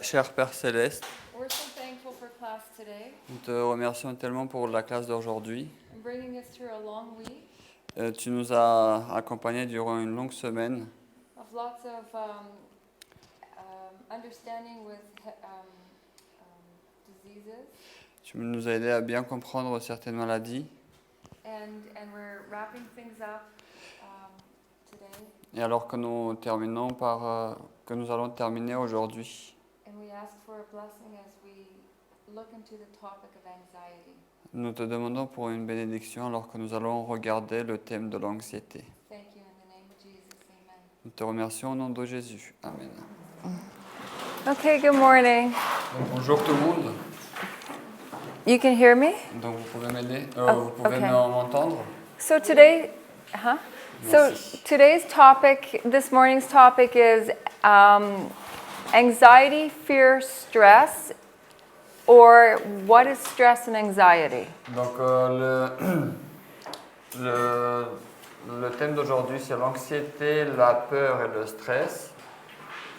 cher Père Céleste, We're so thankful for class today nous te remercions tellement pour la classe d'aujourd'hui. and bringing us through a long week Tu nous as accompagnés durant une longue semaine of lots of understanding with diseases, Tu nous as aidés à bien comprendre certaines maladies. and we're wrapping things up today, Et alors que nous terminons que nous allons terminer aujourd'hui, and we ask for a blessing as we look into the topic of anxiety. nous te demandons pour une bénédiction alors que nous allons regarder le thème de l'anxiété. Thank you in the name of Jesus, amen. Nous te remercions au nom de Jésus. Amen. Okay, good morning. Donc, bonjour tout le monde. You can hear me? Donc vous pouvez m'aider, Oh, vous pouvez okay. m'entendre. So today, So Merci. today's topic, this morning's topic is anxiety, fear, stress, or what is stress and anxiety? Donc le thème d'aujourd'hui c'est l'anxiété, la peur et le stress.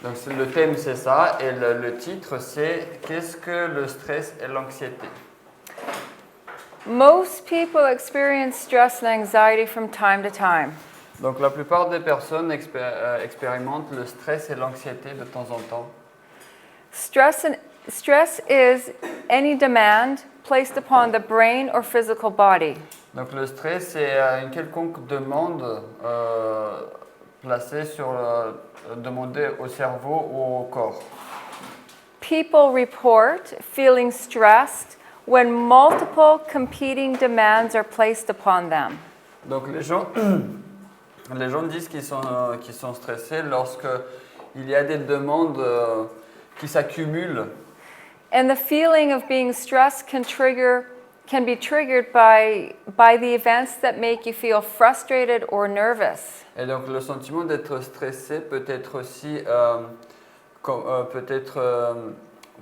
Donc le thème c'est ça et le titre c'est qu'est-ce que le stress et l'anxiété? Most people experience stress and anxiety from time to time. Donc la plupart des personnes expérimentent le stress et l'anxiété de temps en temps. Stress is any demand placed upon the brain or physical body. Donc le stress c'est une quelconque demande placée demandée au cerveau ou au corps. People report feeling stressed when multiple competing demands are placed upon them. Donc les gens disent qu'ils sont stressés lorsque il y a des demandes qui s'accumulent. And the feeling of being stressed can be triggered by the events that make you feel frustrated or nervous. Et donc le sentiment d'être stressé peut être aussi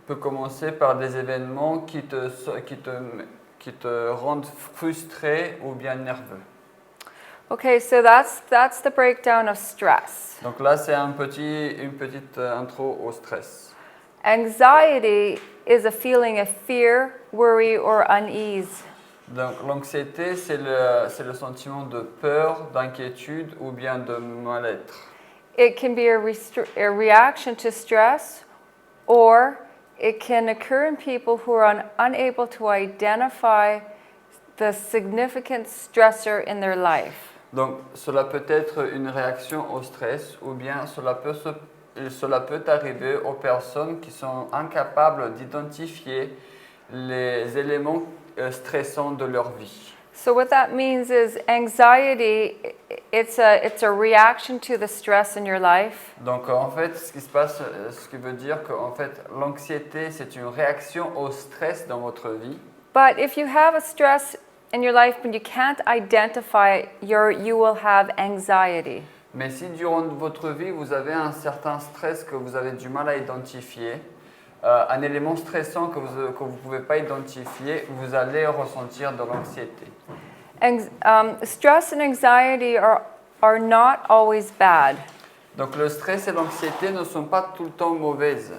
peut commencer par des événements qui te rendent frustré ou bien nerveux. Okay, so that's the breakdown of stress. Donc là c'est une petite intro au stress. Anxiety is a feeling of fear, worry, or unease. Donc l'anxiété c'est le sentiment de peur, d'inquiétude ou bien de mal-être. It can be a reaction to stress, or it can occur in people who are unable to identify the significant stressor in their life. Donc cela peut être une réaction au stress ou bien cela peut arriver aux personnes qui sont incapables d'identifier les éléments stressants de leur vie. So what that means is anxiety, it's a reaction to the stress in your life. Donc en fait, ce qui veut dire qu'en fait l'anxiété c'est une réaction au stress dans votre vie. But if you have a stress in your life but you can't identify it, you will have anxiety. Mais si durant votre vie vous avez un certain stress que vous avez du mal à identifier, un élément stressant que vous ne pouvez pas identifier, vous allez ressentir de l'anxiété. Stress and anxiety are not always bad. Donc le stress et l'anxiété ne sont pas tout le temps mauvaises.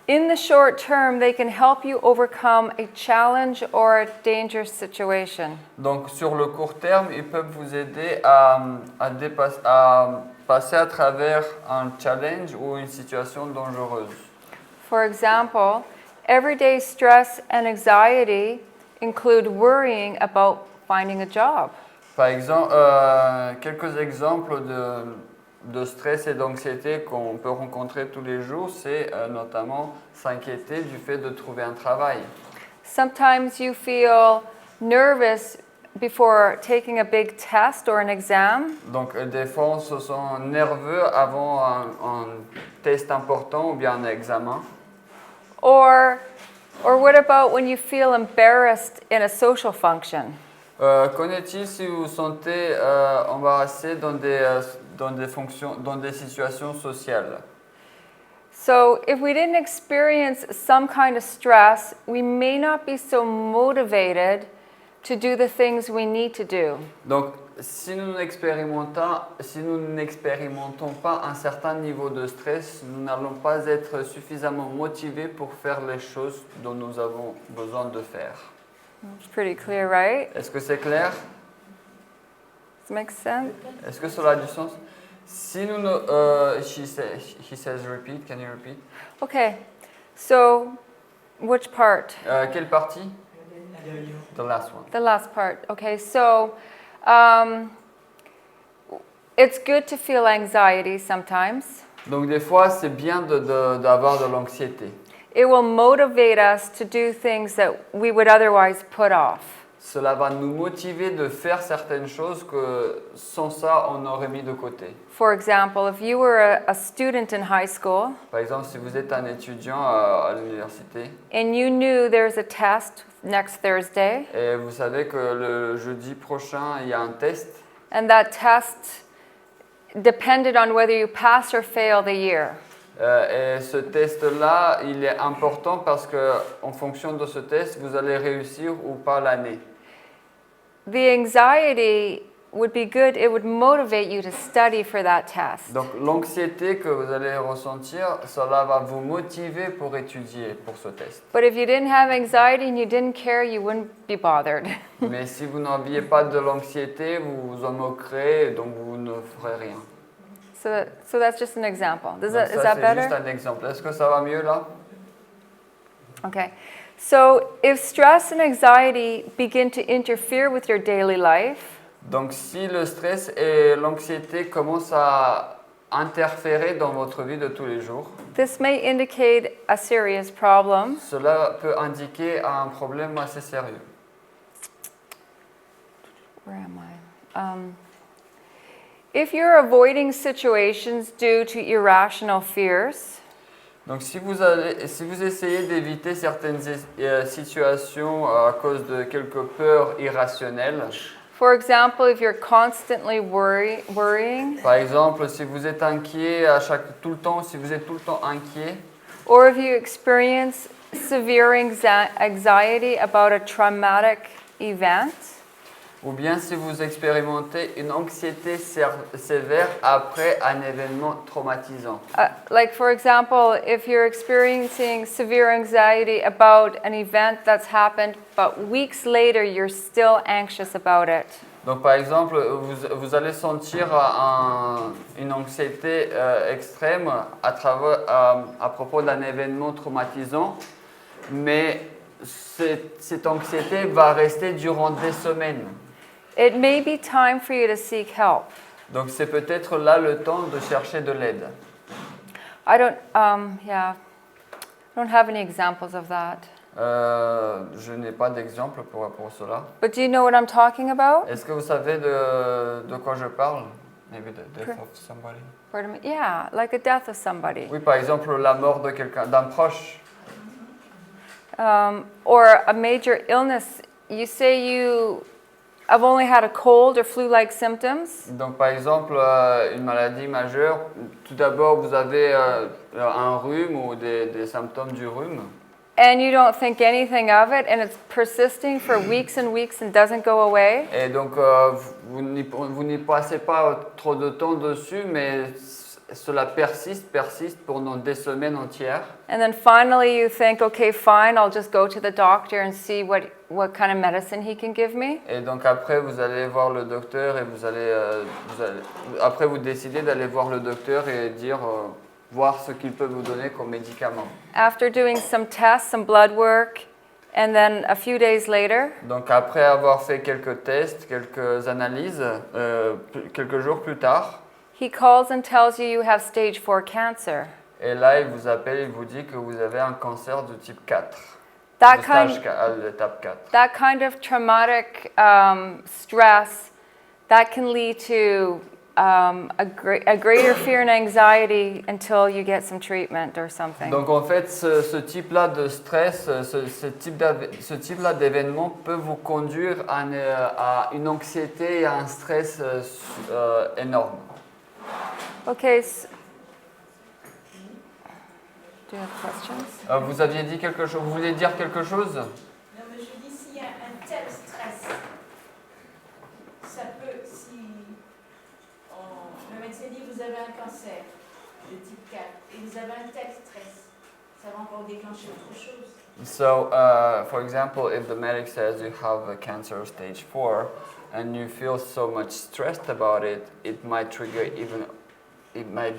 In the short term, they can help you overcome a challenge or a dangerous situation. Donc sur le court terme, ils peuvent vous aider à passer à travers un challenge ou une situation dangereuse. For example, everyday stress and anxiety include worrying about finding a job. Par exemple, quelques exemples de stress et d'anxiété qu'on peut rencontrer tous les jours, c'est notamment s'inquiéter du fait de trouver un travail. Sometimes you feel nervous before taking a big test or an exam. Donc des fois on se sent nerveux avant un test important ou bien un examen. Or what about when you feel embarrassed in a social function? Qu'en est-il si vous vous sentez embarrassé dans des situations sociales? So if we didn't experience some kind of stress, we may not be so motivated to do the things we need to do. Donc, si nous n'expérimentons pas un certain niveau de stress, nous n'allons pas être suffisamment motivés pour faire les choses dont nous avons besoin de faire. It's pretty clear, right? Est-ce que c'est clair? Does it make sense? Est-ce que cela a du sens? Si nous ne... he says repeat, can you repeat? Okay, so which part? Quelle partie? The last one. The last part. Okay, so it's good to feel anxiety sometimes. Donc des fois, c'est bien d'avoir de l'anxiété. It will motivate us to do things that we would otherwise put off. Cela va nous motiver de faire certaines choses que sans ça, on aurait mis de côté. For example, if you were a student in high school Par exemple, si vous êtes un étudiant à l'université and you knew there's a test next Thursday, et vous savez que le jeudi prochain, il y a un test and that test depended on whether you pass or fail the year. Et ce test-là, il est important parce que en fonction de ce test, vous allez réussir ou pas l'année. The anxiety would be good. It would motivate you to study for that test. Donc l'anxiété que vous allez ressentir, cela va vous motiver pour étudier pour ce test. But if you didn't have anxiety and you didn't care, you wouldn't be bothered. Mais si vous n'aviez pas de l'anxiété, vous vous en moquerez, donc vous ne ferez rien. So that's just an example. Donc Is ça, that c'est better? juste un exemple. Est-ce que ça va mieux là? Okay. So if stress and anxiety begin to interfere with your daily life, Donc si le stress et l'anxiété commencent à interférer dans votre vie de tous les jours, this may indicate a serious problem. cela peut indiquer un problème assez sérieux. Where am I? If you're avoiding situations due to irrational fears, Donc si vous essayez d'éviter certaines situations à cause de quelques peurs irrationnelles, for example, if you're constantly worrying, par exemple si vous êtes inquiet tout le temps, si vous êtes tout le temps inquiet, or if you experience severe anxiety about a traumatic event, ou bien si vous expérimentez une anxiété sévère après un événement traumatisant. like for example, if you're experiencing severe anxiety about an event that's happened, but weeks later you're still anxious about it. Donc par exemple, vous allez sentir une anxiété extrême à propos d'un événement traumatisant, mais cette anxiété va rester durant des semaines. It may be time for you to seek help. Donc c'est peut-être là le temps de chercher de l'aide. I don't have any examples of that. Je n'ai pas d'exemple pour cela. But do you know what I'm talking about? Est-ce que vous savez de quoi je parle? Maybe the death of somebody. Pardon me? Yeah, like a death of somebody. Oui, par exemple la mort de d'un proche. Or a major illness. You say I've only had a cold or flu-like symptoms. Donc par exemple une maladie majeure, tout d'abord vous avez un rhume ou des symptômes du rhume. And you don't think anything of it, and it's persisting for weeks and weeks and doesn't go away. Et donc vous n'y passez pas trop de temps dessus, mais cela persiste pendant des semaines entières. And then finally you think, okay, fine, I'll just go to the doctor and see what kind of medicine he can give me. Et donc après vous allez voir le docteur et après vous décidez d'aller voir le docteur et dire voir ce qu'il peut vous donner comme médicament. After doing some tests, some blood work, and then a few days later, Donc après avoir fait quelques tests, quelques analyses, quelques jours plus tard, he calls and tells you have stage 4 cancer. et là il vous appelle, il vous dit que vous avez un cancer de type 4. That L'étape 4. That kind of traumatic stress, that can lead to a greater fear and anxiety until you get some treatment or something. Donc en fait, ce type-là de stress, ce type-là d'événement peut vous conduire à une anxiété et à un stress énorme. Okay. Do you have questions? Vous aviez dit quelque chose. Vous vouliez dire quelque chose? Non, mais je dis s'il y a un tel stress de type 4, et vous avez un tel stress, ça va encore déclencher autre chose. So, for example, if the medic says you have a cancer stage 4 and you feel so much stressed about it, it might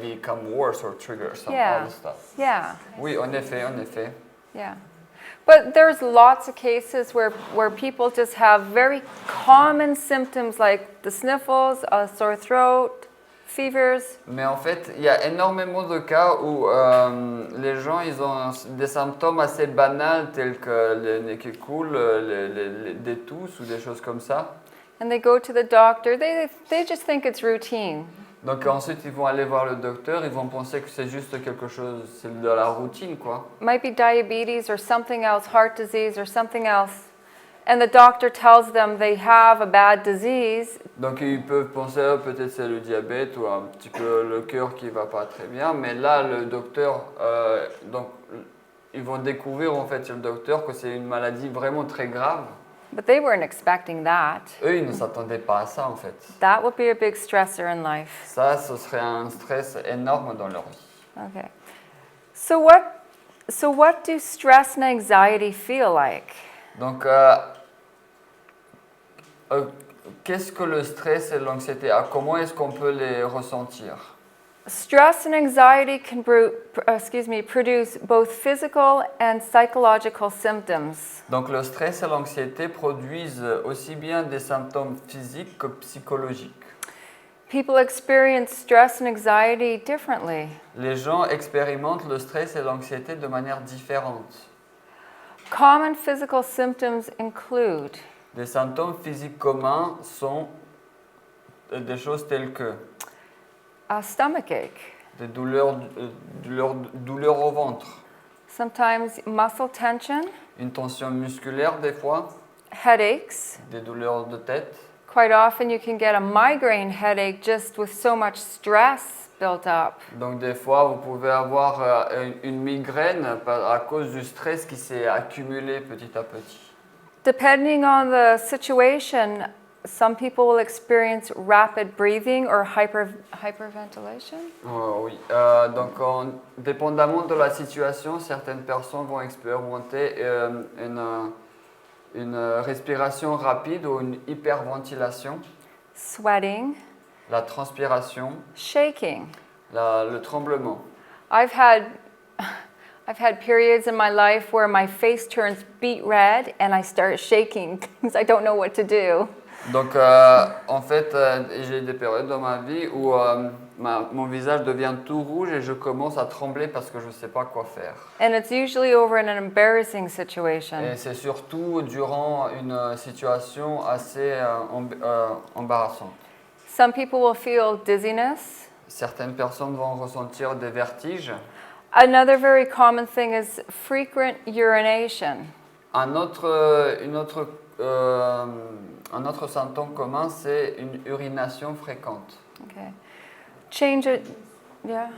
become worse or trigger some other stuff. Yeah. Oui, en effet. Yeah. But there's lots of cases where people just have very common symptoms like the sniffles, a sore throat, fevers. Mais en fait, il y a énormément de cas où les gens ils ont des symptômes assez banals tels que le nez qui coule, des tousses ou des choses comme ça. And they go to the doctor. They just think it's routine. Donc ensuite ils vont aller voir le docteur, ils vont penser que c'est juste quelque chose, c'est de la routine quoi. Might be diabetes or something else, heart disease or something else. And the doctor tells them they have a bad disease. Donc ils peuvent penser peut-être c'est le diabète ou un petit peu le cœur qui va pas très bien, mais là le docteur, donc ils vont découvrir en fait chez le docteur que c'est une maladie vraiment très grave. But they weren't expecting that. Eux ils ne s'attendaient pas à ça en fait. That would be a big stressor in life. Ça, ce serait un stress énorme dans leur vie. Okay. So what do stress and anxiety feel like? Donc, qu'est-ce que le stress et l'anxiété? Comment est-ce qu'on peut les ressentir? Stress and anxiety can produce both physical and psychological symptoms. Donc, le stress et l'anxiété produisent aussi bien des symptômes physiques que psychologiques. People experience stress and anxiety differently. Les gens expérimentent le stress et l'anxiété de manière différente. Common physical symptoms include Des symptômes physiques communs sont des choses telles que a stomachache, des douleurs au ventre, sometimes muscle tension, une tension musculaire des fois, headaches. des douleurs de tête. Quite often you can get a migraine headache just with so much stress built up. Donc des fois, vous pouvez avoir une migraine à cause du stress qui s'est accumulé petit à petit. Depending on the situation, some people will experience rapid breathing or hyperventilation. Oui. Donc, dépendamment de la situation, certaines personnes vont expérimenter une respiration rapide ou une hyperventilation, Sweating, la transpiration, shaking. le tremblement. I've had periods in my life where my face turns beet red and I start shaking because I don't know what to do. Donc, en fait, j'ai des périodes dans ma vie où mon visage devient tout rouge et je commence à trembler parce que je ne sais pas quoi faire. And it's usually over in an embarrassing situation. Et c'est surtout durant une situation assez embarrassante. Some people will feel dizziness. Certaines personnes vont ressentir des vertiges. Another very common thing is frequent urination. Un autre symptôme commun, c'est une urination fréquente. Okay. Change it. Yeah.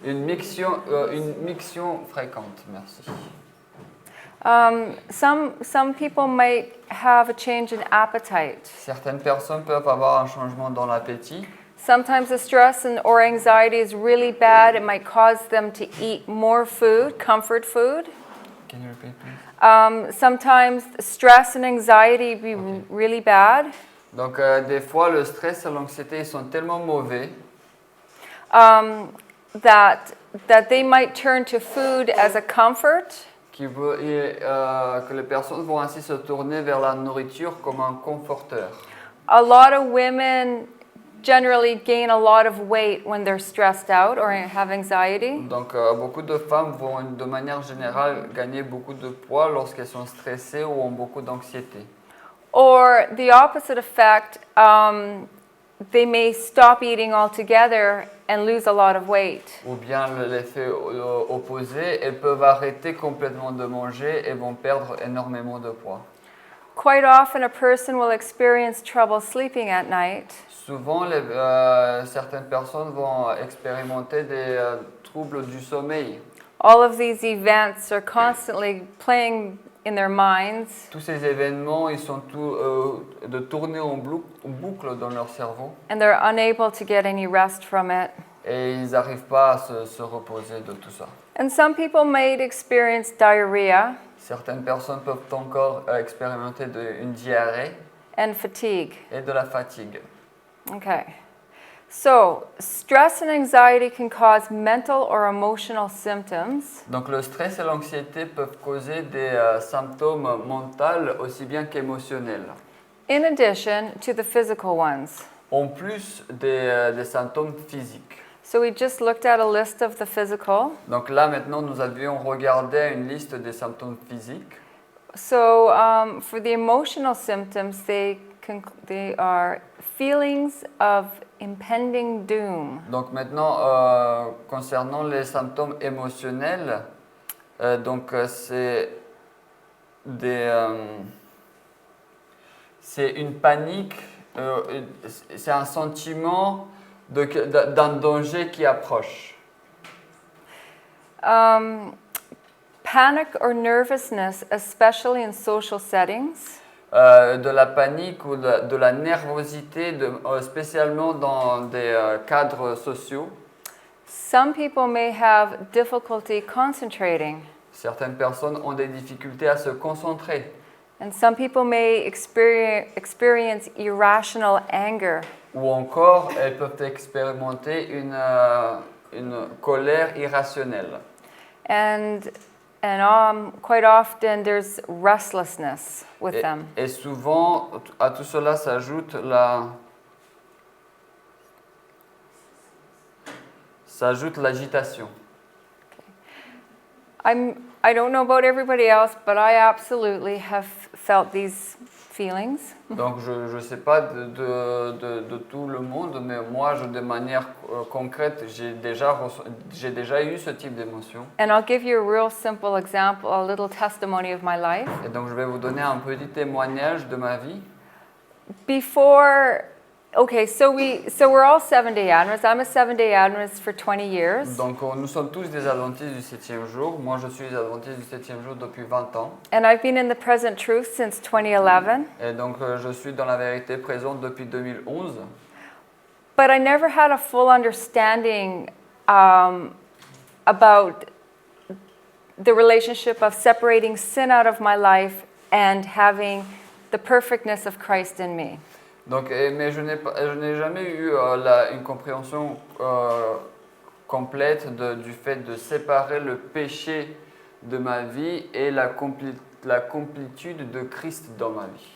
Une miction fréquente, merci. Some people might have a change in appetite. Certaines personnes peuvent avoir un changement dans l'appétit. Sometimes the stress or anxiety is really bad. It might cause them to eat more food, comfort food. Can you repeat, please? Sometimes stress and anxiety be really bad. Donc, des fois, le stress et l'anxiété ils sont tellement mauvais that they might turn to food as a comfort. que les personnes vont ainsi se tourner vers la nourriture comme un conforteur. A lot of women generally gain a lot of weight when they're stressed out or have anxiety. Donc, beaucoup de femmes vont, de manière générale, gagner beaucoup de poids lorsqu'elles sont stressées ou ont beaucoup d'anxiété. Or the opposite effect, they may stop eating altogether and lose a lot of weight. Ou bien l'effet opposé, elles peuvent arrêter complètement de manger et vont perdre énormément de poids. Quite often a person will experience trouble sleeping at night. Souvent, certaines personnes vont expérimenter des troubles du sommeil. All of these events are constantly playing in their minds. Tous ces événements, ils sont de tourner en boucle dans leur cerveau. And they're unable to get any rest from it. et ils n'arrivent pas à se reposer de tout ça. And some people may experience diarrhea Certaines personnes peuvent encore expérimenter une diarrhée and fatigue. et de la fatigue. Okay. So, stress and anxiety can cause mental or emotional symptoms. Donc le stress et l'anxiété peuvent causer des symptômes mentaux aussi bien qu'émotionnels, In addition to the physical ones. en plus des symptômes physiques. So we just looked at a list of the physical. Donc là maintenant nous avions regardé une liste des symptômes physiques. So for the emotional symptoms, they are feelings of impending doom. Donc maintenant concernant les symptômes émotionnels, c'est une panique, c'est un sentiment d'un danger qui approche. Panic or nervousness, especially in social settings. De la panique ou de la nervosité, spécialement dans des cadres sociaux. Some people may have difficulty concentrating. Certaines personnes ont des difficultés à se concentrer. And some people may experience irrational anger. Ou encore, elles peuvent expérimenter une colère irrationnelle. And quite often there's restlessness with them. Et souvent, à tout cela s'ajoute l'agitation. I don't know about everybody else, but I absolutely have felt these feelings. Donc je ne sais pas de tout le monde, mais moi, de manière concrète, j'ai déjà eu ce type d'émotion. And I'll give you a real simple example, a little testimony of my life. Et donc je vais vous donner un petit témoignage de ma vie. So we're all Seventh-day Adventists. I'm a Seventh-day Adventist for 20 years. Donc nous sommes tous des adventistes du 7e jour. Moi je suis adventiste du 7e jour depuis 20 ans. And I've been in the present truth since 2011. Et donc je suis dans la vérité présente depuis 2011. But I never had a full understanding about the relationship of separating sin out of my life and having the perfectness of Christ in me. Donc, mais je n'ai jamais eu une compréhension complète du fait de séparer le péché de ma vie et la complétude de Christ dans ma vie.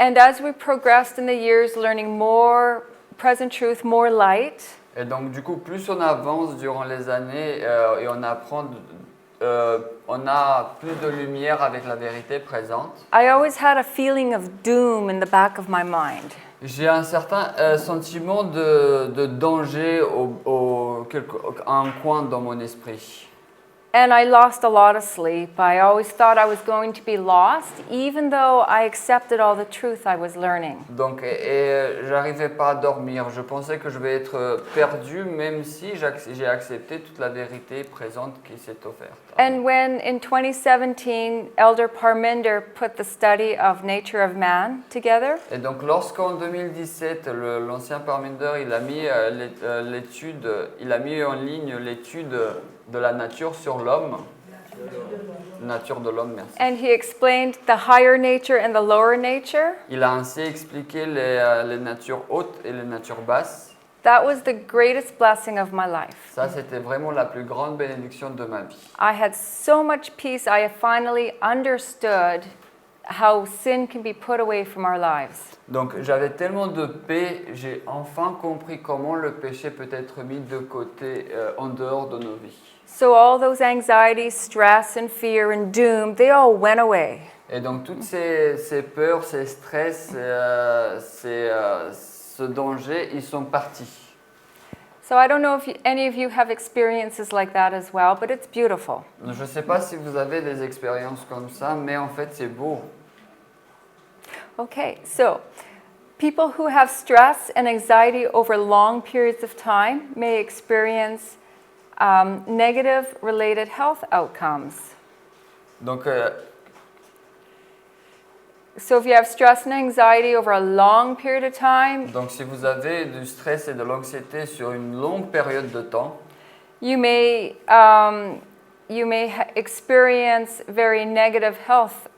And as we progressed in the years, learning more present truth, more light. Et donc, du coup, plus on avance durant les années et on apprend, on a plus de lumière avec la vérité présente. I always had a feeling of doom in the back of my mind. J'ai un certain sentiment de danger un coin dans mon esprit. And I lost a lot of sleep. I always thought I was going to be lost, even though I accepted all the truth I was learning. Donc, j'arrivais pas à dormir. Je pensais que je vais être perdu, même si j'ai accepté toute la vérité présente qui s'est offerte. And when in 2017, Elder Parminder put the study of nature of man together. Et donc, lorsqu'en 2017, l'ancien Parminder, il a mis en ligne l'étude de la nature sur l'homme. Nature de l'homme, merci. And he explained the higher nature and the lower nature. Il a ainsi expliqué les natures hautes et les natures basses. That was the greatest blessing of my life. Ça, c'était vraiment la plus grande bénédiction de ma vie. I had so much peace. I finally understood how sin can be put away from our lives. Donc, j'avais tellement de paix, j'ai enfin compris comment le péché peut être mis de côté en dehors de nos vies. So all those anxieties, stress and fear and doom, they all went away. Et donc, toutes ces peurs, ces stress, ce danger, ils sont partis. So I don't know if any of you have experiences like that as well, but it's beautiful. Je ne sais pas si vous avez des expériences comme ça, mais en fait, c'est beau. Okay, so people who have stress and anxiety over long periods of time may experience negative related health outcomes. Donc, So if you have stress and anxiety over a long period of time, Donc si vous avez du stress et de l'anxiété sur une longue période de temps, you may experience very negative health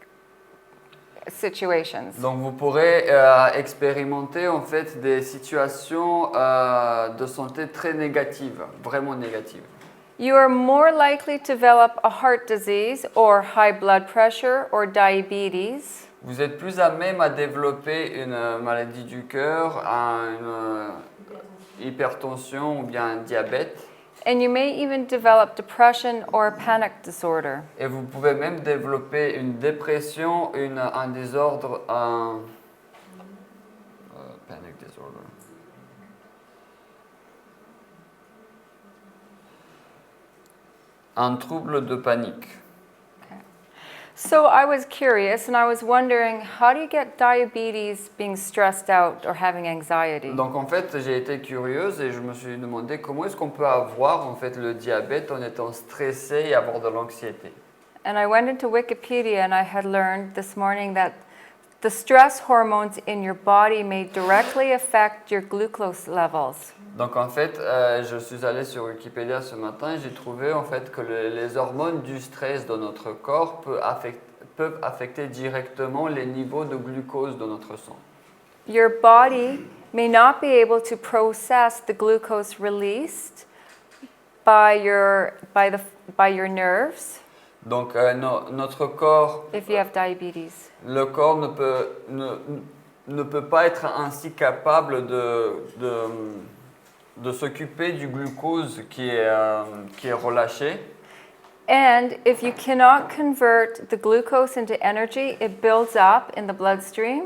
situations. donc vous pourrez expérimenter en fait des situations de santé très négatives, vraiment négatives. You are more likely to develop a heart disease or high blood pressure or diabetes. Vous êtes plus à même à développer une maladie du cœur, une hypertension ou bien un diabète. And you may even develop depression or a panic disorder. Et vous pouvez même développer une dépression, un désordre, panic disorder. Un trouble de panique. So I was curious and I was wondering, how do you get diabetes being stressed out or having anxiety? Donc en fait, j'ai été curieuse et je me suis demandé comment est-ce qu'on peut avoir en fait le diabète en étant stressé et avoir de l'anxiété. And I went into Wikipedia and I had learned this morning that the stress hormones in your body may directly affect your glucose levels. Donc en fait, je suis allé sur Wikipédia ce matin et j'ai trouvé en fait que les hormones du stress dans notre corps peuvent affecter directement les niveaux de glucose dans notre sang. Your body may not be able to process the glucose released by your nerves Donc notre corps, if you have diabetes. le corps ne peut pas être ainsi capable de s'occuper du glucose qui est relâché. And if you cannot convert the glucose into energy, it builds up in the bloodstream.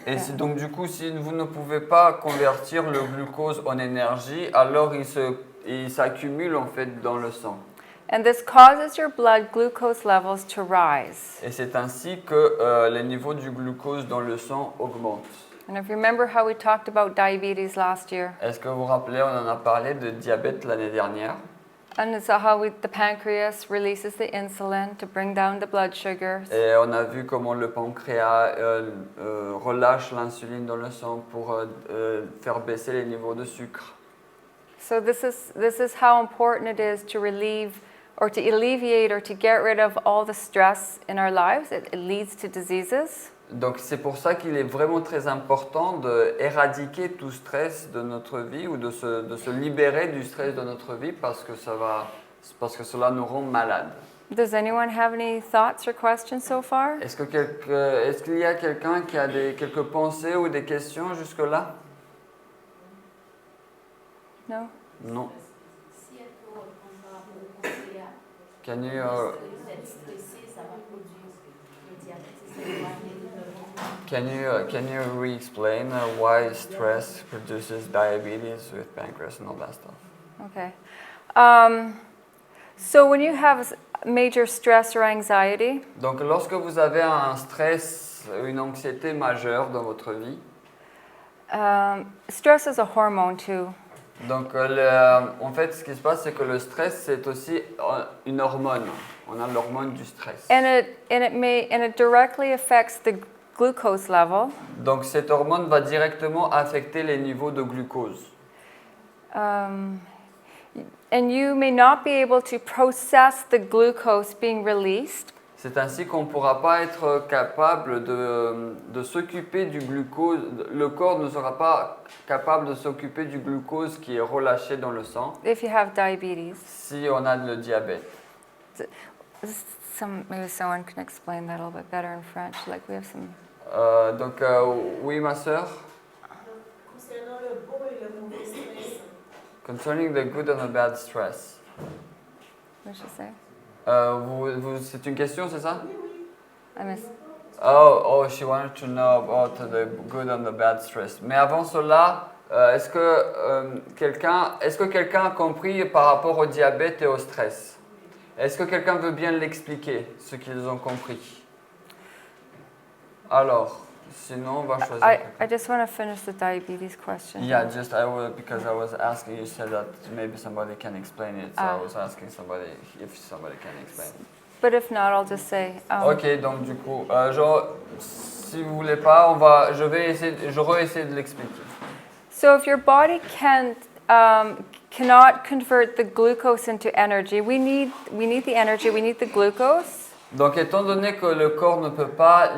Et donc du coup, si vous ne pouvez pas convertir le glucose en énergie, alors il s'accumule en fait dans le sang. And this causes your blood glucose levels to rise. Et c'est ainsi que les niveaux du glucose dans le sang augmentent. And if you remember how we talked about diabetes last year, Est-ce que vous vous rappelez, on en a parlé de diabète l'année dernière. and it's how the pancreas releases the insulin to bring down the blood sugars. Et on a vu comment le pancréas relâche l'insuline dans le sang pour faire baisser les niveaux de sucre. So this is how important it is to relieve or to alleviate or to get rid of all the stress in our lives. It leads to diseases. Donc c'est pour ça qu'il est vraiment très important d'éradiquer tout stress de notre vie ou de se libérer du stress de notre vie parce que cela nous rend malades. Does anyone have any thoughts or questions so far? Est-ce qu'il y a quelqu'un qui a quelques pensées ou des questions jusque-là? No? Non. Si elle peut répondre par rapport au conseiller, Can you, parce que vous êtes stressé, ça va produire le diabète, c'est ça, can you re-explain why stress produces diabetes with pancreas and all that stuff? Okay. So when you have major stress or anxiety, Donc lorsque vous avez un stress, une anxiété majeure dans votre vie, stress is a hormone too. donc en fait ce qui se passe c'est que le stress c'est aussi une hormone. On a l'hormone du stress. And it directly affects the glucose level. Donc cette hormone va directement affecter les niveaux de glucose. And you may not be able to process the glucose being released. C'est ainsi qu'on ne pourra pas être capable de s'occuper du glucose. Le corps ne sera pas capable de s'occuper du glucose qui est relâché dans le sang If you have diabetes. si on a le diabète. Maybe someone can explain that a little bit better in French. Like we have some. Donc oui ma sœur. Concernant le bon et le mauvais stress, Concerning the good and the bad stress. What should I say? C'est une question, c'est ça? I missed. Oh, she wanted to know about the good and the bad stress. Mais avant cela, est-ce que quelqu'un a compris par rapport au diabète et au stress? Est-ce que quelqu'un veut bien l'expliquer, ce qu'ils ont compris? Alors, sinon on va choisir. I just want to finish the diabetes question. Yeah, because I was asking, you said that maybe somebody can explain it, so I was asking somebody if somebody can explain it. but if not, I'll just say. Ok, donc du coup, si vous voulez pas, je réessayer de l'expliquer. So if your body cannot convert the glucose into energy, we need the energy, we need the glucose. Donc, étant donné que le corps ne peut pas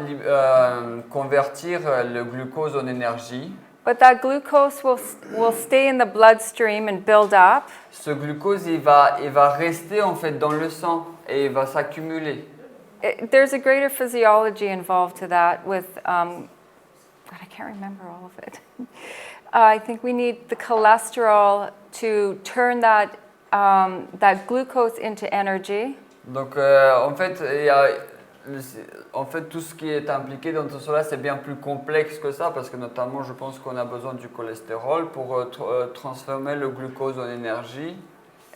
convertir le glucose en énergie, But that glucose will stay in the bloodstream and build up. ce glucose il va rester en fait dans le sang et il va s'accumuler. There's a greater physiology involved to that with, God, I can't remember all of it. I think we need the cholesterol to turn that glucose into energy. Donc, en fait, tout ce qui est impliqué dans tout cela, c'est bien plus complexe que ça, parce que notamment, je pense qu'on a besoin du cholestérol pour transformer le glucose en énergie.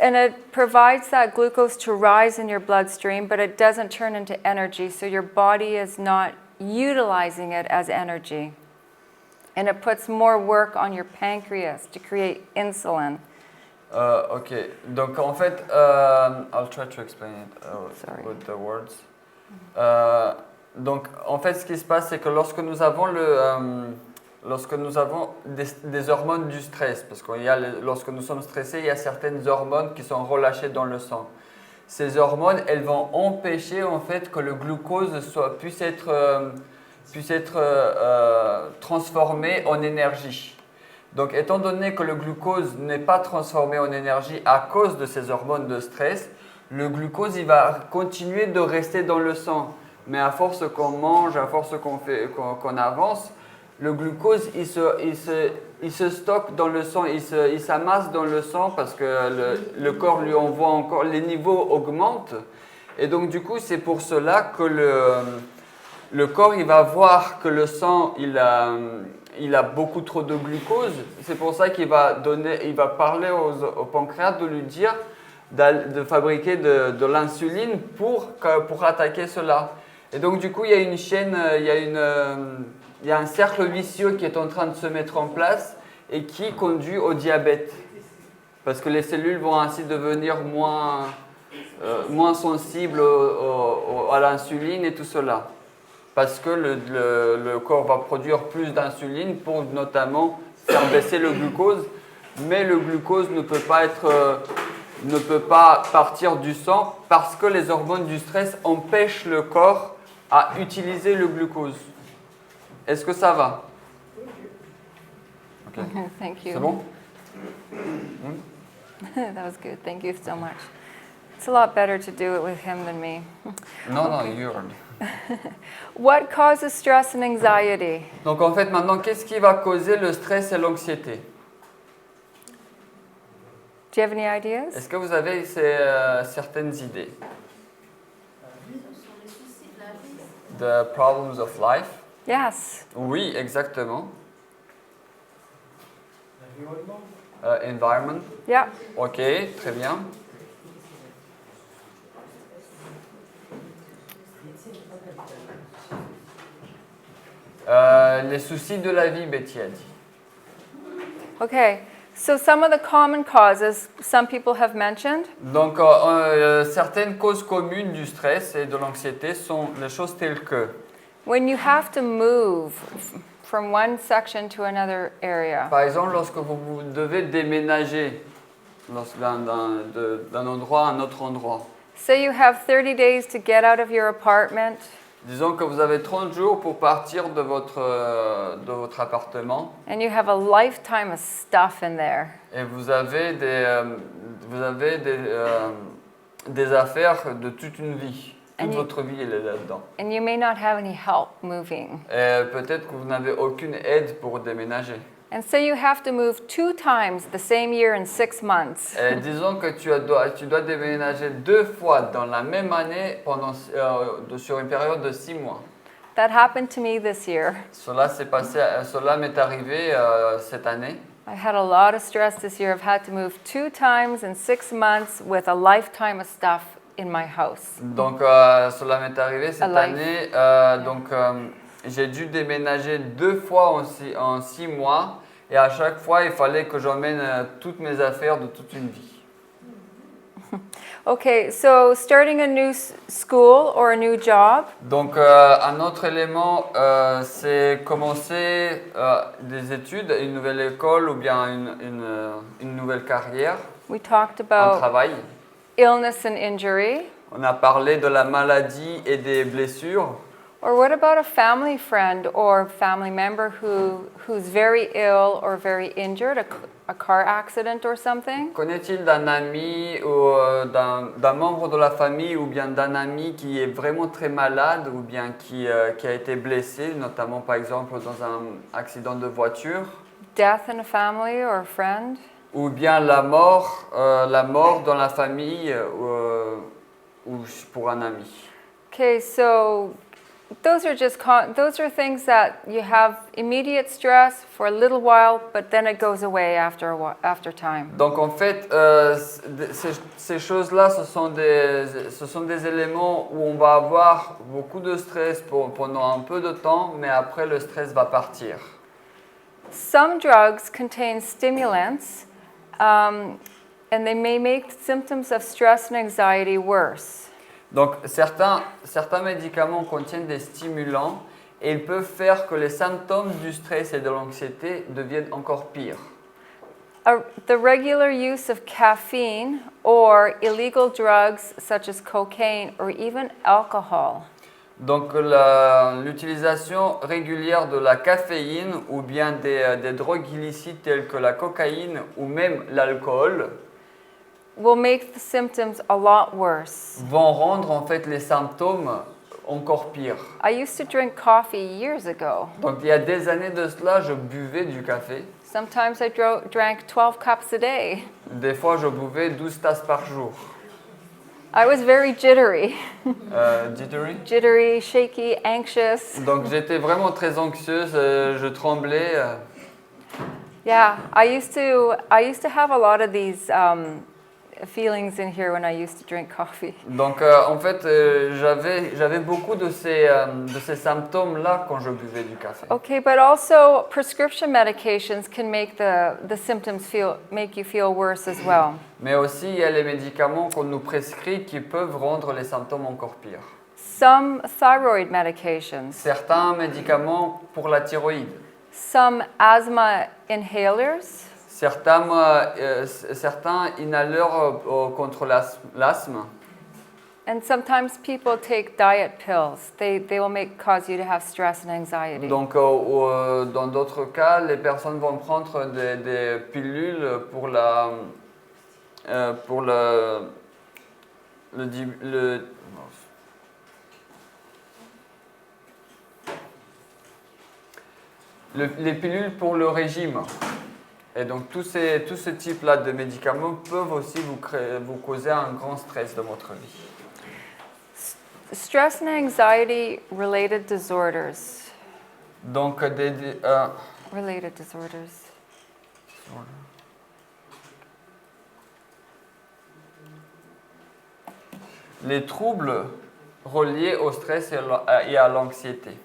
And it provides that glucose to rise in your bloodstream, but it doesn't turn into energy, so your body is not utilizing it as energy. And it puts more work on your pancreas to create insulin. Ok, donc en fait, I'll try to explain it with the words. Donc en fait, ce qui se passe, c'est que lorsque nous avons des hormones du stress, parce que lorsque nous sommes stressés, il y a certaines hormones qui sont relâchées dans le sang. Ces hormones, elles vont empêcher en fait que le glucose puisse être transformé en énergie. Donc, étant donné que le glucose n'est pas transformé en énergie à cause de ces hormones de stress, le glucose il va continuer de rester dans le sang. Mais à force qu'on mange, à force qu'on avance, le glucose il se stocke dans le sang, il s'amasse dans le sang parce que le corps lui envoie encore, les niveaux augmentent. Et donc, du coup, c'est pour cela que le corps il va voir que le sang il a beaucoup trop de glucose. C'est pour ça qu'il va parler au pancréas de lui dire de fabriquer de l'insuline pour attaquer cela. Et donc du coup il y a une chaîne, il y a un cercle vicieux qui est en train de se mettre en place et qui conduit au diabète. Parce que les cellules vont ainsi devenir moins sensibles à l'insuline et tout cela. Parce que le corps va produire plus d'insuline pour notamment faire baisser le glucose, mais le glucose ne peut pas partir du sang parce que les hormones du stress empêchent le corps à utiliser le glucose. Est-ce que ça va? Okay. Thank you. C'est bon? That was good. Thank you so much. It's a lot better to do it with him than me. Non, you're... What causes stress and anxiety? Donc en fait maintenant, qu'est-ce qui va causer le stress et l'anxiété? Do you have any ideas? Est-ce que vous avez certaines idées? The problems of life? Yes. Oui, exactement. Environment? Yeah. Ok, très bien. Les soucis de la vie, Betty a dit. Okay. So some of the common causes some people have mentioned. Donc, certaines causes communes du stress et de l'anxiété sont les choses telles que When you have to move from one section to another area. par exemple, lorsque vous devez déménager d'un endroit à un autre endroit. Say you have 30 days to get out of your apartment. Disons que vous avez 30 jours pour partir de votre appartement. And you have a lifetime of stuff in there. Et vous avez des affaires de toute une vie. Toute votre vie, elle est là-dedans. And you may not have any help moving. Et peut-être que vous n'avez aucune aide pour déménager. And say you have to move 2 times the same year in 6 months. Et disons que tu dois déménager 2 fois dans la même année sur une période de 6 mois. That happened to me this year. Cela m'est arrivé cette année. I had a lot of stress this year. I've had to move 2 times in 6 months with a lifetime of stuff in my house. Donc cela m'est arrivé cette année. J'ai dû déménager 2 fois en 6 mois et à chaque fois il fallait que j'emmène toutes mes affaires de toute une vie. Okay, so starting a new school or a new job. Donc, un autre élément, c'est commencer des études, une nouvelle école ou bien une nouvelle carrière, We talked un about travail. illness and injury. On a parlé de la maladie et des blessures. Or what about a family friend or family member who's very ill or very injured, a car accident or something? Qu'en est-il d'un ami ou d'un membre de la famille ou bien d'un ami qui est vraiment très malade ou bien qui a été blessé, notamment par exemple dans un accident de voiture? Death in a family or a friend? Ou bien la mort dans la famille ou pour un ami. Okay, so those are things that you have immediate stress for a little while, but then it goes away after time. Donc en fait, ces choses-là, ce sont des éléments où on va avoir beaucoup de stress pendant un peu de temps, mais après le stress va partir. Some drugs contain stimulants, and they may make symptoms of stress and anxiety worse. Donc certains médicaments contiennent des stimulants et ils peuvent faire que les symptômes du stress et de l'anxiété deviennent encore pires. The regular use of caffeine or illegal drugs such as cocaine or even alcohol. Donc l'utilisation régulière de la caféine ou bien des drogues illicites telles que la cocaïne ou même l'alcool will make the symptoms a lot worse. vont rendre en fait les symptômes encore pires. I used to drink coffee years ago. Donc il y a des années de cela, je buvais du café. Sometimes I drank 12 cups a day. Des fois, je buvais 12 tasses par jour. I was very jittery. Jittery. Jittery, shaky, anxious. Donc j'étais vraiment très anxieuse, je tremblais. Yeah, I used to have a lot of these feelings in here when I used to drink coffee. Donc en fait, j'avais beaucoup de ces symptômes-là quand je buvais du café. Okay, but also prescription medications can make the symptoms make you feel worse as well. Mais aussi, il y a les médicaments qu'on nous prescrit qui peuvent rendre les symptômes encore pires. Some thyroid medications. Certains médicaments pour la thyroïde. Some asthma inhalers. Certains inhaleurs contre l'asthme. And sometimes people take diet pills. They will cause you to have stress and anxiety. Donc, dans d'autres cas, les personnes vont prendre des pilules pour les pilules pour le régime. Et donc, tous ces types-là de médicaments peuvent aussi vous causer un grand stress dans votre vie. Stress and anxiety related disorders. Donc, Related disorders. Les troubles reliés au stress et à l'anxiété.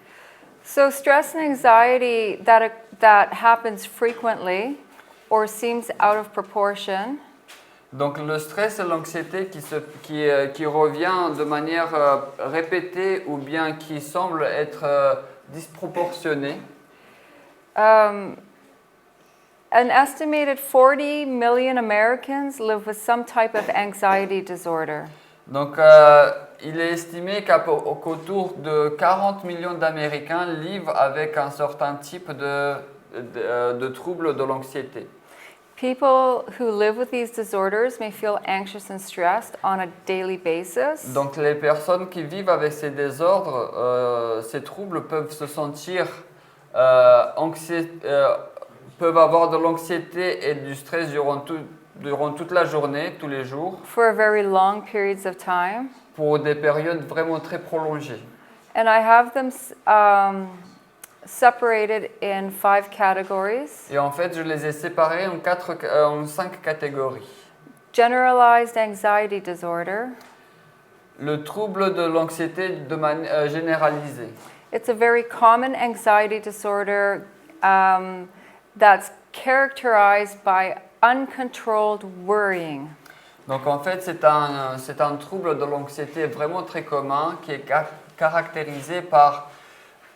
So stress and anxiety that happens frequently or seems out of proportion. Donc le stress et l'anxiété qui revient de manière répétée ou bien qui semble être disproportionné. An estimated 40 million Americans live with some type of anxiety disorder. Donc il est estimé qu'autour de 40 millions d'Américains vivent avec un certain type de troubles de l'anxiété. People who live with these disorders may feel anxious and stressed on a daily basis. Donc les personnes qui vivent avec ces désordres, ces troubles peuvent se sentir peuvent avoir de l'anxiété et du stress durant toute la journée, tous les jours. For very long periods of time. Pour des périodes vraiment très prolongées. And I have them separated in 5 categories. Et en fait, je les ai séparés en 5 catégories. Generalized anxiety disorder. Le trouble de l'anxiété de manière généralisée. It's a very common anxiety disorder that's characterized by uncontrolled worrying. Donc en fait, c'est un trouble de l'anxiété vraiment très commun qui est caractérisé par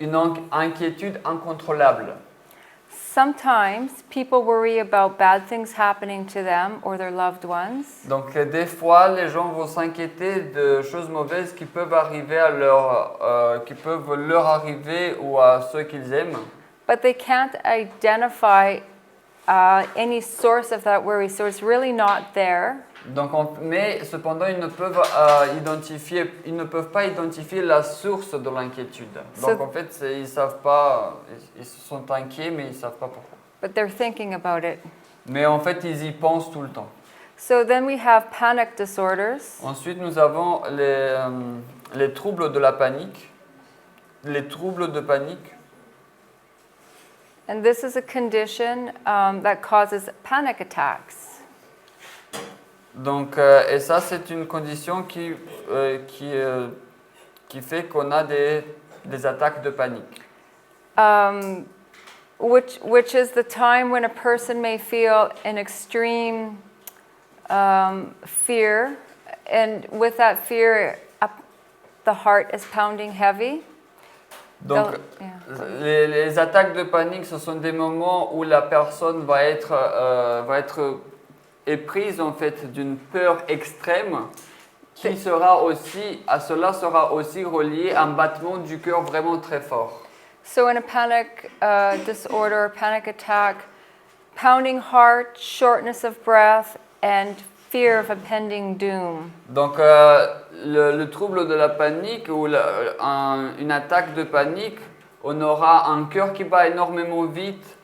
une inquiétude incontrôlable. Sometimes people worry about bad things happening to them or their loved ones. Donc des fois, les gens vont s'inquiéter de choses mauvaises qui peuvent arriver qui peuvent leur arriver ou à ceux qu'ils aiment. But they can't identify any source of that worry, so it's really not there. Donc, mais cependant, ils ne peuvent pas identifier la source de l'inquiétude. Donc, en fait, ils savent pas, ils sont inquiets, mais ils savent pas pourquoi. But they're thinking about it. Mais en fait, ils y pensent tout le temps. So then we have panic disorders. Ensuite, nous avons les troubles de la panique, les troubles de panique. And this is a condition that causes panic attacks. Donc, et ça, c'est une condition qui fait qu'on a des attaques de panique. Which is the time when a person may feel an extreme fear, and with that fear, the heart is pounding heavy. Donc, les attaques de panique, ce sont des moments où la personne va être éprise en fait d'une peur extrême qui sera aussi, à cela sera aussi relié un battement du cœur vraiment très fort. So in a panic disorder, panic attack, pounding heart, shortness of breath, and fear of impending doom. Donc le trouble de la panique ou une attaque de panique, on aura un cœur qui bat énormément vite,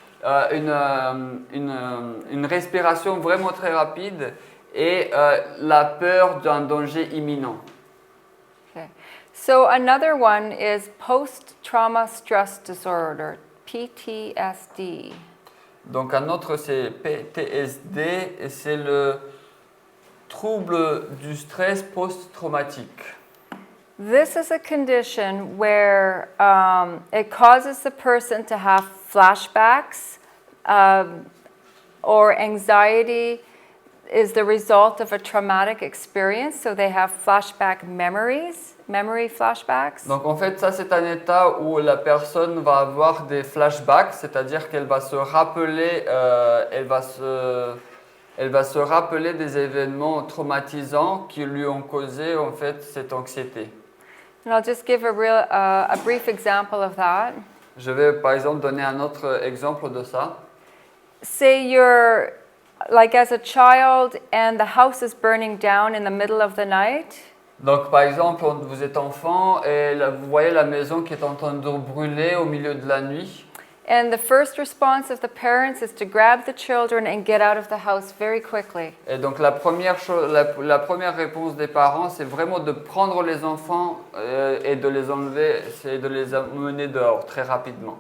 une respiration vraiment très rapide et la peur d'un danger imminent. Okay. So another one is post-trauma stress disorder, PTSD. Donc un autre c'est Ptsd et c'est le trouble du stress post-traumatique. This is a condition where it causes the person to have flashbacks or anxiety is the result of a traumatic experience, so they have flashback memory flashbacks. Donc en fait, ça c'est un état où la personne va avoir des flashbacks, c'est-à-dire qu'elle va se rappeler, elle va se rappeler des événements traumatisants qui lui ont causé en fait cette anxiété. And I'll just give a brief example of that. Je vais par exemple donner un autre exemple de ça. Say you're like as a child and the house is burning down in the middle of the night. Donc par exemple, vous êtes enfant et vous voyez la maison qui est en train de brûler au milieu de la nuit. And the first response of the parents is to grab the children and get out of the house very quickly. Et donc la première réponse des parents, c'est vraiment de prendre les enfants et de les enlever, c'est de les amener dehors très rapidement.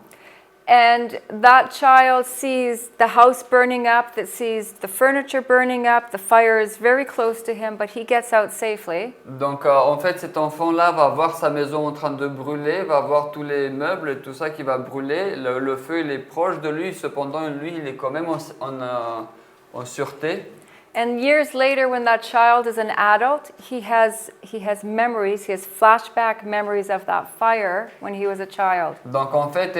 And that child sees the house burning up, that sees the furniture burning up, the fire is very close to him, but he gets out safely. Donc en fait, cet enfant-là va voir sa maison en train de brûler, va voir tous les meubles et tout ça qui va brûler. Le feu, il est proche de lui, cependant, lui, il est quand même en sûreté. And years later, when that child is an adult, he has memories, he has flashback memories of that fire when he was a child. Donc en fait,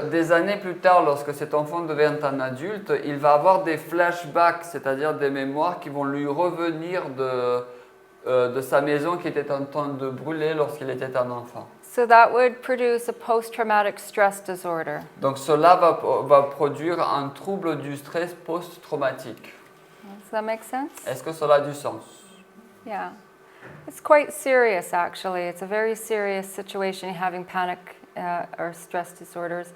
des années plus tard, lorsque cet enfant devient un adulte, il va avoir des flashbacks, c'est-à-dire des mémoires qui vont lui revenir de sa maison qui était en train de brûler lorsqu'il était un enfant. So that would produce a post-traumatic stress disorder. Donc cela va produire un trouble du stress post-traumatique. Does that make sense? Est-ce que cela a du sens? Yeah. It's quite serious, actually. It's a very serious situation having panic or stress disorders.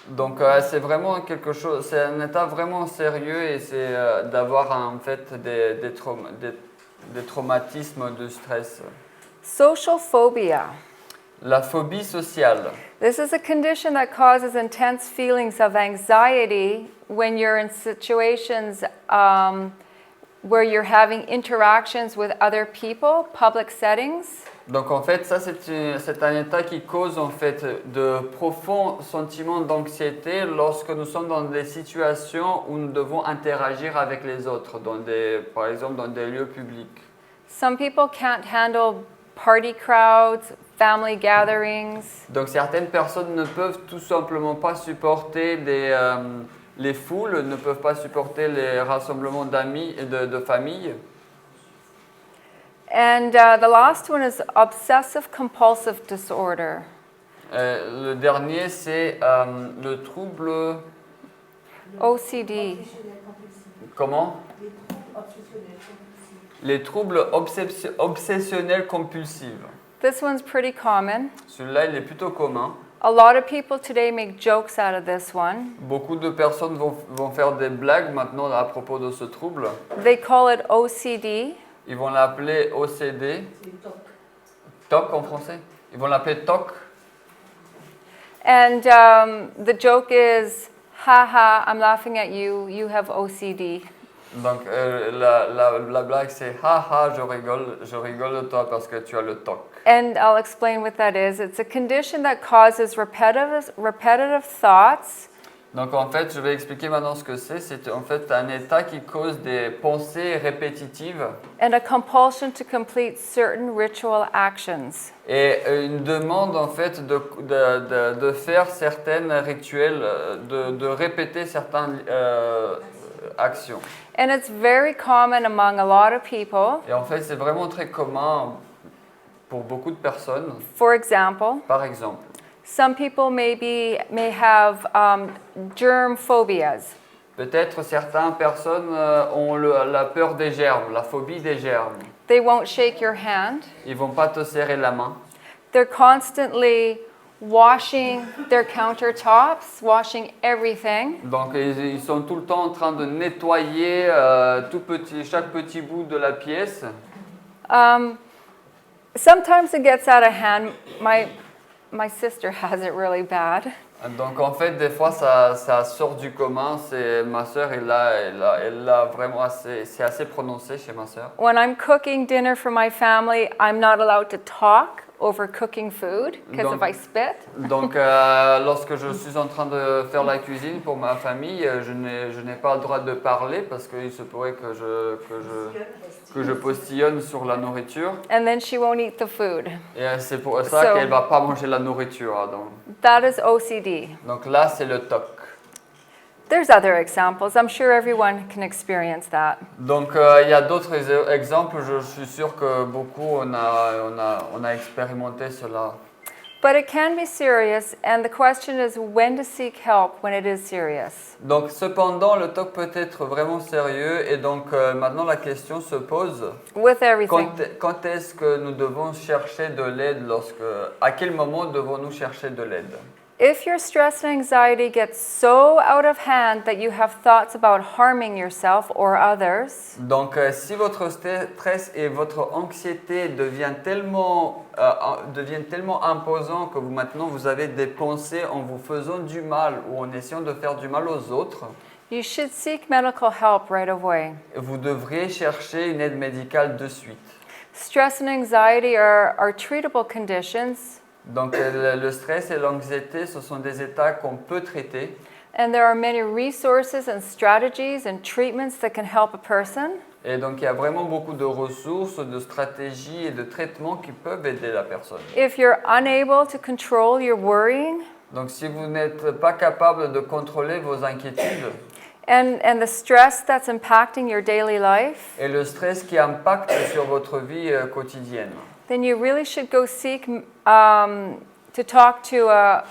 Donc c'est vraiment quelque chose, c'est un état vraiment sérieux et c'est d'avoir en fait des traumatismes de stress. Social phobia. La phobie sociale. This is a condition that causes intense feelings of anxiety when you're in situations where you're having interactions with other people, public settings. Donc en fait, ça c'est un état qui cause en fait de profonds sentiments d'anxiété lorsque nous sommes dans des situations où nous devons interagir avec les autres, par exemple dans des lieux publics. Some people can't handle party crowds, family gatherings. Donc certaines personnes ne peuvent tout simplement pas supporter les foules, ne peuvent pas supporter les rassemblements d'amis et de famille. And the last one is Obsessive-Compulsive Disorder. Le dernier, c'est le trouble... OCD. Comment? Les troubles obsessionnels compulsifs. This one's pretty common. Celui-là, il est plutôt commun. A lot of people today make jokes out of this one. Beaucoup de personnes vont faire des blagues maintenant à propos de ce trouble. They call it OCD. Ils vont l'appeler OCD. TOC en français. Ils vont l'appeler TOC. And the joke is, haha, I'm laughing at you, you have OCD. Donc la blague c'est haha, je rigole de toi parce que tu as le TOC. And I'll explain what that is. It's a condition that causes repetitive thoughts. Donc en fait, je vais expliquer maintenant ce que c'est. C'est en fait un état qui cause des pensées répétitives And a compulsion to complete certain ritual actions. et une demande en fait de faire certaines rituels, de répéter certaines actions. And it's very common among a lot of people. Et en fait, c'est vraiment très commun pour beaucoup de personnes. For example, Par exemple, some people may have germ phobias. peut-être certaines personnes ont la peur des germes, la phobie des germes. They won't shake your hand. Ils vont pas te serrer la main. They're constantly washing their countertops, washing everything. Donc ils sont tout le temps en train de nettoyer chaque petit bout de la pièce. Sometimes it gets out of hand. My sister has it really bad. Donc en fait, des fois, ça sort du commun. Ma sœur, elle l'a vraiment c'est assez prononcé chez ma sœur. When I'm cooking dinner for my family, I'm not allowed to talk over cooking food because if I spit. Donc lorsque je suis en train de faire la cuisine pour ma famille, je n'ai pas le droit de parler parce qu'il se pourrait que je postillonne sur la nourriture. And then she won't eat the food. Et c'est pour ça qu'elle va pas manger la nourriture. That is OCD. Donc là, c'est le TOC. There's other examples. I'm sure everyone can experience that. Donc il y a d'autres exemples. Je suis sûr que beaucoup on a expérimenté cela. But it can be serious, and the question is when to seek help when it is serious. Donc cependant, le TOC peut être vraiment sérieux et donc maintenant la question se pose. With everything. Quand est-ce que nous devons chercher de l'aide à quel moment devons-nous chercher de l'aide? If your stress and anxiety gets so out of hand that you have thoughts about harming yourself or others, donc si votre stress et votre anxiété deviennent tellement imposants que maintenant vous avez des pensées en vous faisant du mal ou en essayant de faire du mal aux autres, you should seek medical help right away. vous devriez chercher une aide médicale de suite. Stress and anxiety are treatable conditions. Donc le stress et l'anxiété, ce sont des états qu'on peut traiter. And there are many resources and strategies and treatments that can help a person. Et donc il y a vraiment beaucoup de ressources, de stratégies et de traitements qui peuvent aider la personne. If you're unable to control your worrying, Donc si vous n'êtes pas capable de contrôler vos inquiétudes and the stress that's impacting your daily life, et le stress qui impacte sur votre vie quotidienne, then you really should go seek to talk to a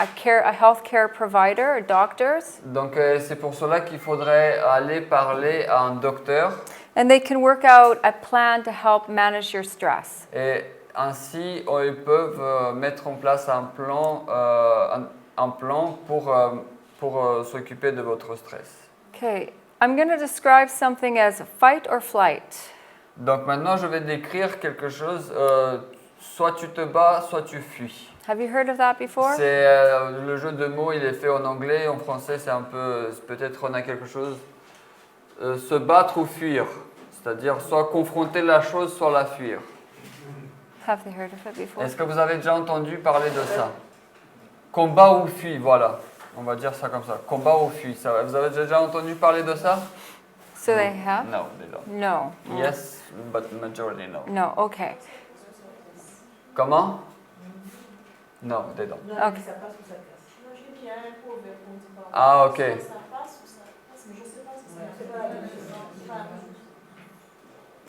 healthcare provider, or doctors, donc c'est pour cela qu'il faudrait aller parler à un docteur and they can work out a plan to help manage your stress. et ainsi ils peuvent mettre en place un plan pour s'occuper de votre stress. Okay, I'm going to describe something as fight or flight. Donc maintenant je vais décrire quelque chose, soit tu te bats, soit tu fuis. Have you heard of that before? C'est le jeu de mots, il est fait en anglais, en français c'est un peu, peut-être on a quelque chose, se battre ou fuir, c'est-à-dire soit confronter la chose, soit la fuir. Have they heard of it before? Est-ce que vous avez déjà entendu parler de ça? Combat ou fuit, voilà. On va dire ça comme ça. Combat ou fuit. Ça, vous avez déjà entendu parler de ça? So they have? No, they don't. No. Yes, but majority no. No, okay. Comment? No, they don't. Non, Ok. mais ça passe ou ça casse. Non, j'ai bien un proverbe qu'on dit par Ah, ok. Soit ça passe ou ça passe, mais je ne sais pas si c'est pas la même chose. Pas la même chose.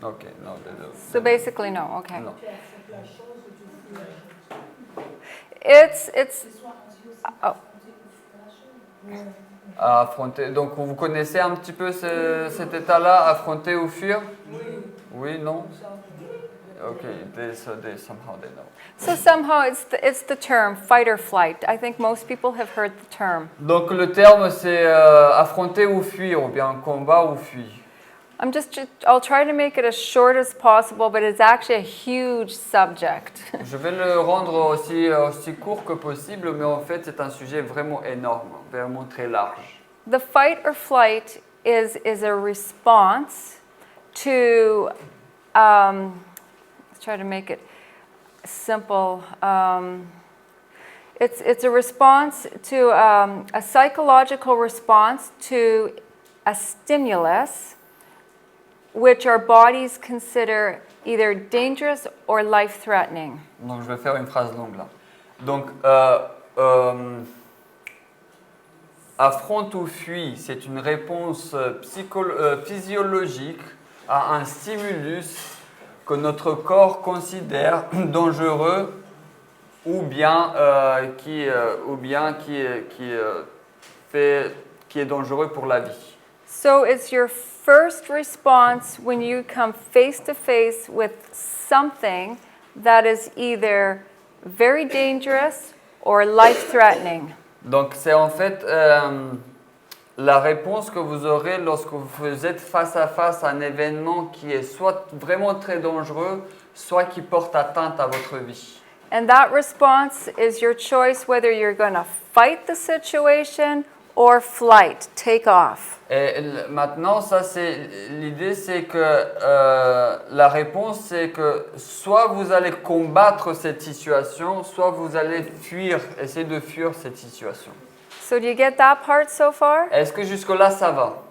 Ok, no, they don't. So basically, no, okay. Non. Tu acceptes la chose ou tu fous la chose. It's, oh, À affronter. Donc vous connaissez un petit peu cet état-là, affronter ou fuir? Oui. Oui, non? Ok, somehow they know. so somehow it's the term fight or flight. I think most people have heard the term. Donc le terme c'est affronter ou fuir, ou bien combat ou fuir. I'll try to make it as short as possible, but it's actually a huge subject. Je vais le rendre aussi court que possible, mais en fait c'est un sujet vraiment énorme, vraiment très large. The fight or flight is a response to, let's try to make it simple. It's a response to a psychological response to a stimulus which our bodies consider either dangerous or life-threatening. Donc je vais faire une phrase longue là. Donc affronte ou fuit, c'est une réponse physiologique à un stimulus que notre corps considère dangereux ou bien qui est dangereux pour la vie. So it's your first response when you come face to face with something that is either very dangerous or life-threatening. Donc c'est en fait la réponse que vous aurez lorsque vous êtes face à face à un événement qui est soit vraiment très dangereux, soit qui porte atteinte à votre vie. And that response is your choice whether you're going to fight the situation or flight, take off. Et maintenant, ça c'est l'idée, c'est que la réponse, c'est que soit vous allez combattre cette situation, soit vous allez fuir, essayer de fuir cette situation. So do you get that part so far? Est-ce que jusque-là ça va?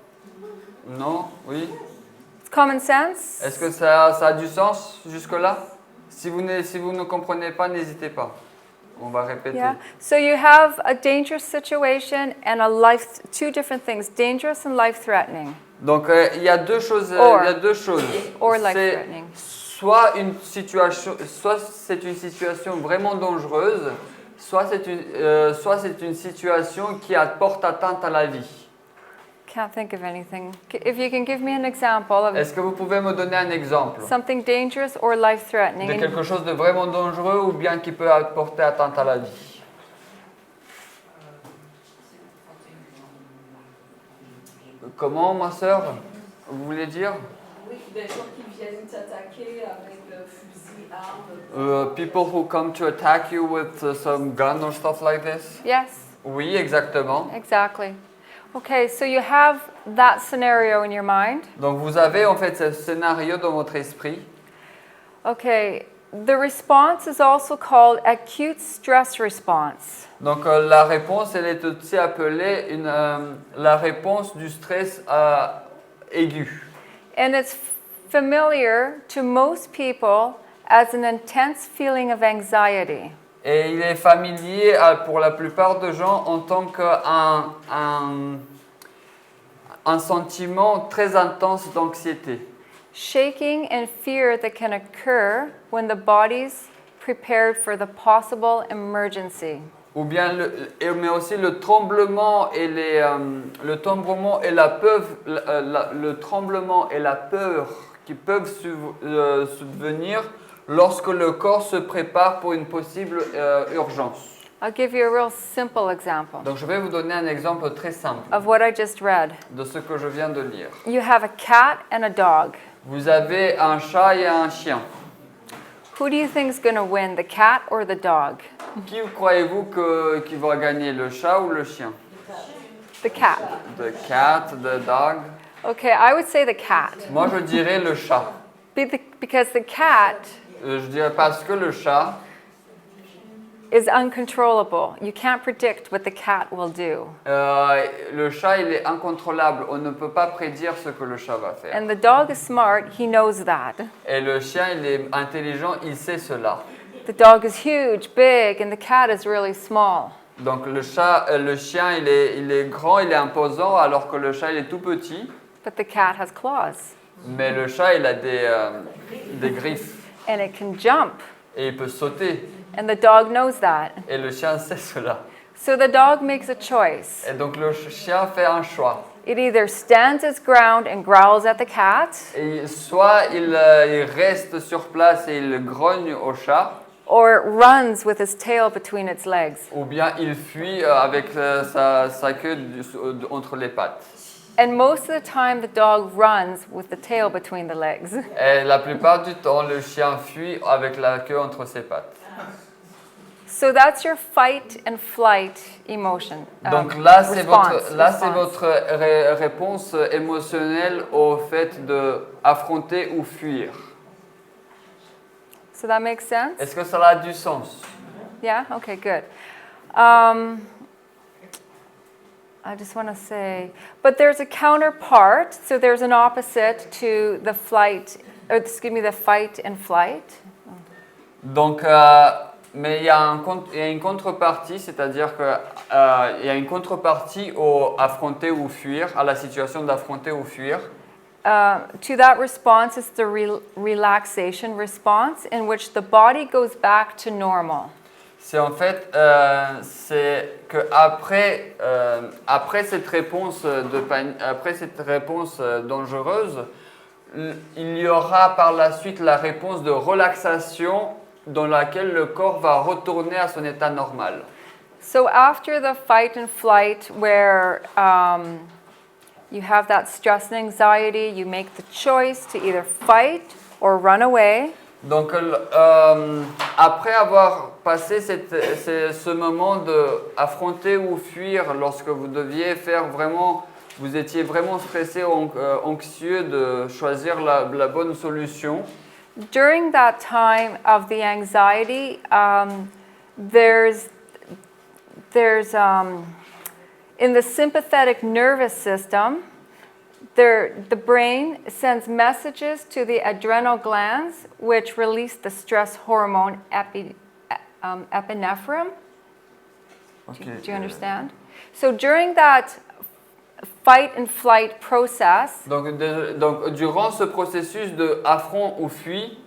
Non? Oui? It's common sense? Est-ce que ça a du sens jusque-là? Si vous ne comprenez pas, n'hésitez pas. On va répéter. Yeah. So you have a dangerous situation and two different things, dangerous and life-threatening. Donc il y a deux choses. Or C'est life-threatening. soit c'est une situation vraiment dangereuse, soit c'est une situation qui porte atteinte à la vie. Can't think of anything. If you can give me an example of Est-ce que vous pouvez me donner un exemple something dangerous or life-threatening. de quelque chose de vraiment dangereux ou bien qui peut porter atteinte à la vie? Comment, ma sœur? Vous voulez dire? Oui, des gens qui viennent t'attaquer avec fusil, arme. People who come to attack you with some gun or stuff like this? Yes, Oui, exactement. exactly. Okay, so you have that scenario in your mind. Donc vous avez en fait ce scénario dans votre esprit. Okay, the response is also called acute stress response. Donc la réponse, elle est aussi appelée la réponse du stress aigu. And it's familiar to most people as an intense feeling of anxiety. Et il est familier pour la plupart des gens en tant qu'un sentiment très intense d'anxiété. Shaking and fear that can occur when the body's prepared for the possible emergency. Ou bien mais aussi le tremblement et le tremblement et la peur qui peuvent subvenir lorsque le corps se prépare pour une possible urgence. I'll give you a real simple example Donc je vais vous donner un exemple très simple of what I just read. de ce que je viens de lire. You have a cat and a dog. Vous avez un chat et un chien. Who do you think is going to win, the cat or the dog? Qui croyez-vous qui va gagner, le chat ou le chien? The cat. The cat, the dog. Okay, I would say the cat. Moi je dirais le chat. Because the cat Je dirais parce que le chat, is uncontrollable. You can't predict what the cat will do. le chat, il est incontrôlable. On ne peut pas prédire ce que le chat va faire. And the dog is smart, he knows that. Et le chien, il est intelligent, il sait cela. The dog is huge, big, and the cat is really small. Donc le chien, il est grand, il est imposant, alors que le chat, il est tout petit. But the cat has claws, Mais le chat, il a des griffes. and it can jump. Et il peut sauter. And the dog knows that. Et le chien sait cela. So the dog makes a choice. Et donc le chien fait un choix. It either stands its ground and growls at the cat, Et soit il reste sur place et il grogne au chat, or it runs with its tail between its legs. ou bien il fuit avec sa queue entre les pattes. And most of the time, the dog runs with the tail between the legs. Et la plupart du temps, le chien fuit avec la queue entre ses pattes. So that's your fight and flight emotion. Donc là, c'est response. votre réponse émotionnelle au fait de affronter ou fuir. So that makes sense? Est-ce que ça a du sens? Yeah? Okay, good. I just want to say, but there's a counterpart, so there's an opposite to the flight, or excuse me, the fight and flight. Donc, mais il y a une contrepartie, c'est-à-dire que il y a une contrepartie au affronter ou fuir, à la situation d'affronter ou fuir. To that response is the relaxation response, in which the body goes back to normal. C'est en fait, c'est que après cette réponse dangereuse, il y aura par la suite la réponse de relaxation dans laquelle le corps va retourner à son état normal. So after the fight and flight, where you have that stress and anxiety, you make the choice to either fight or run away. Donc, après avoir passé ce moment de affronter ou fuir, lorsque vous deviez vous étiez vraiment stressé, anxieux de choisir la bonne solution. During that time of the anxiety, there's in the sympathetic nervous system, the brain sends messages to the adrenal glands, which release the stress hormone epinephrine. Okay. Do you understand? So during that fight and flight process, Donc, durant ce processus de affront ou fuit,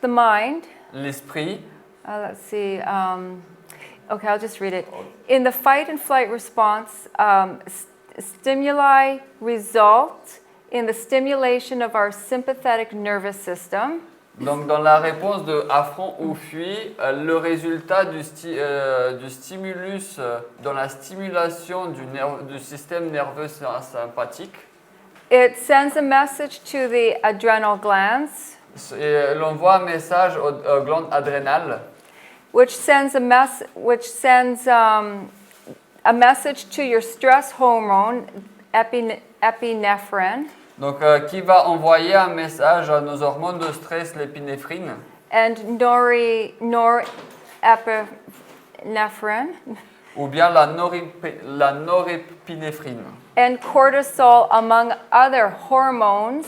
the mind, l'esprit, let's see, okay, I'll just read it. In the fight and flight response, stimuli result in the stimulation of our sympathetic nervous system. donc dans la réponse de affront ou fuit, le résultat du stimulus dans la stimulation du système nerveux sympathique, It sends a message to the adrenal glands, l'envoie un message aux glandes adrénales, which sends a message to your stress hormone epinephrine, donc qui va envoyer un message à nos hormones de stress, l'épinéphrine, and norepinephrine, ou bien la norépinéphrine, and cortisol, among other hormones.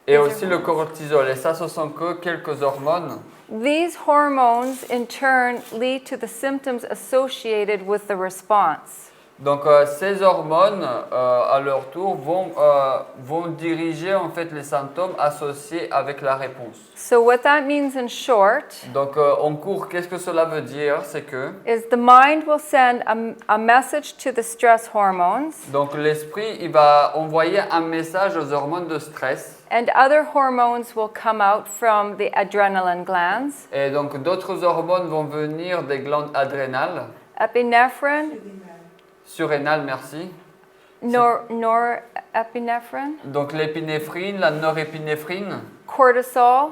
et aussi le cortisol. Et ça, ce sont que quelques hormones. These hormones, in turn, lead to the symptoms associated with the response. Donc ces hormones, à leur tour, vont diriger en fait les symptômes associés avec la réponse. So what that means in short Donc en cours, qu'est-ce que cela veut dire? C'est que is the mind will send a message to the stress hormones, donc l'esprit, il va envoyer un message aux hormones de stress. and other hormones will come out from the adrenaline glands. Et donc d'autres hormones vont venir des glandes adrénales, Epinephrine, surrénales, merci. norepinephrine, Donc l'épinéphrine, la norépinéphrine cortisol.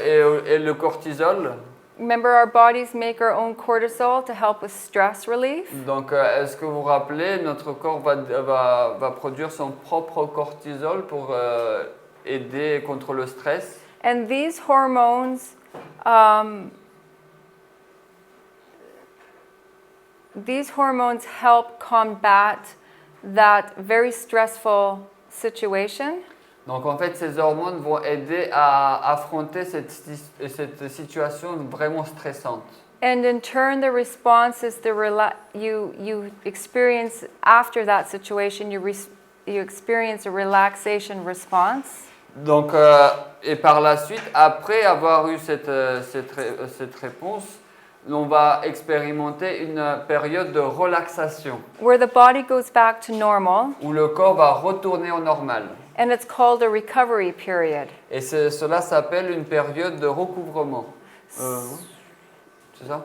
et le cortisol. Remember, our bodies make our own cortisol to help with stress relief. Donc est-ce que vous vous rappelez, notre corps va produire son propre cortisol pour aider contre le stress. And these hormones help combat that very stressful situation. Donc en fait, ces hormones vont aider à affronter cette situation vraiment stressante. And in turn, the response is you experience after that situation, you experience a relaxation response. Donc, et par la suite, après avoir eu cette réponse, on va expérimenter une période de relaxation Where the body goes back to normal, où le corps va retourner au normal. and it's called a recovery period. Et cela s'appelle une période de recouvrement. C'est ça?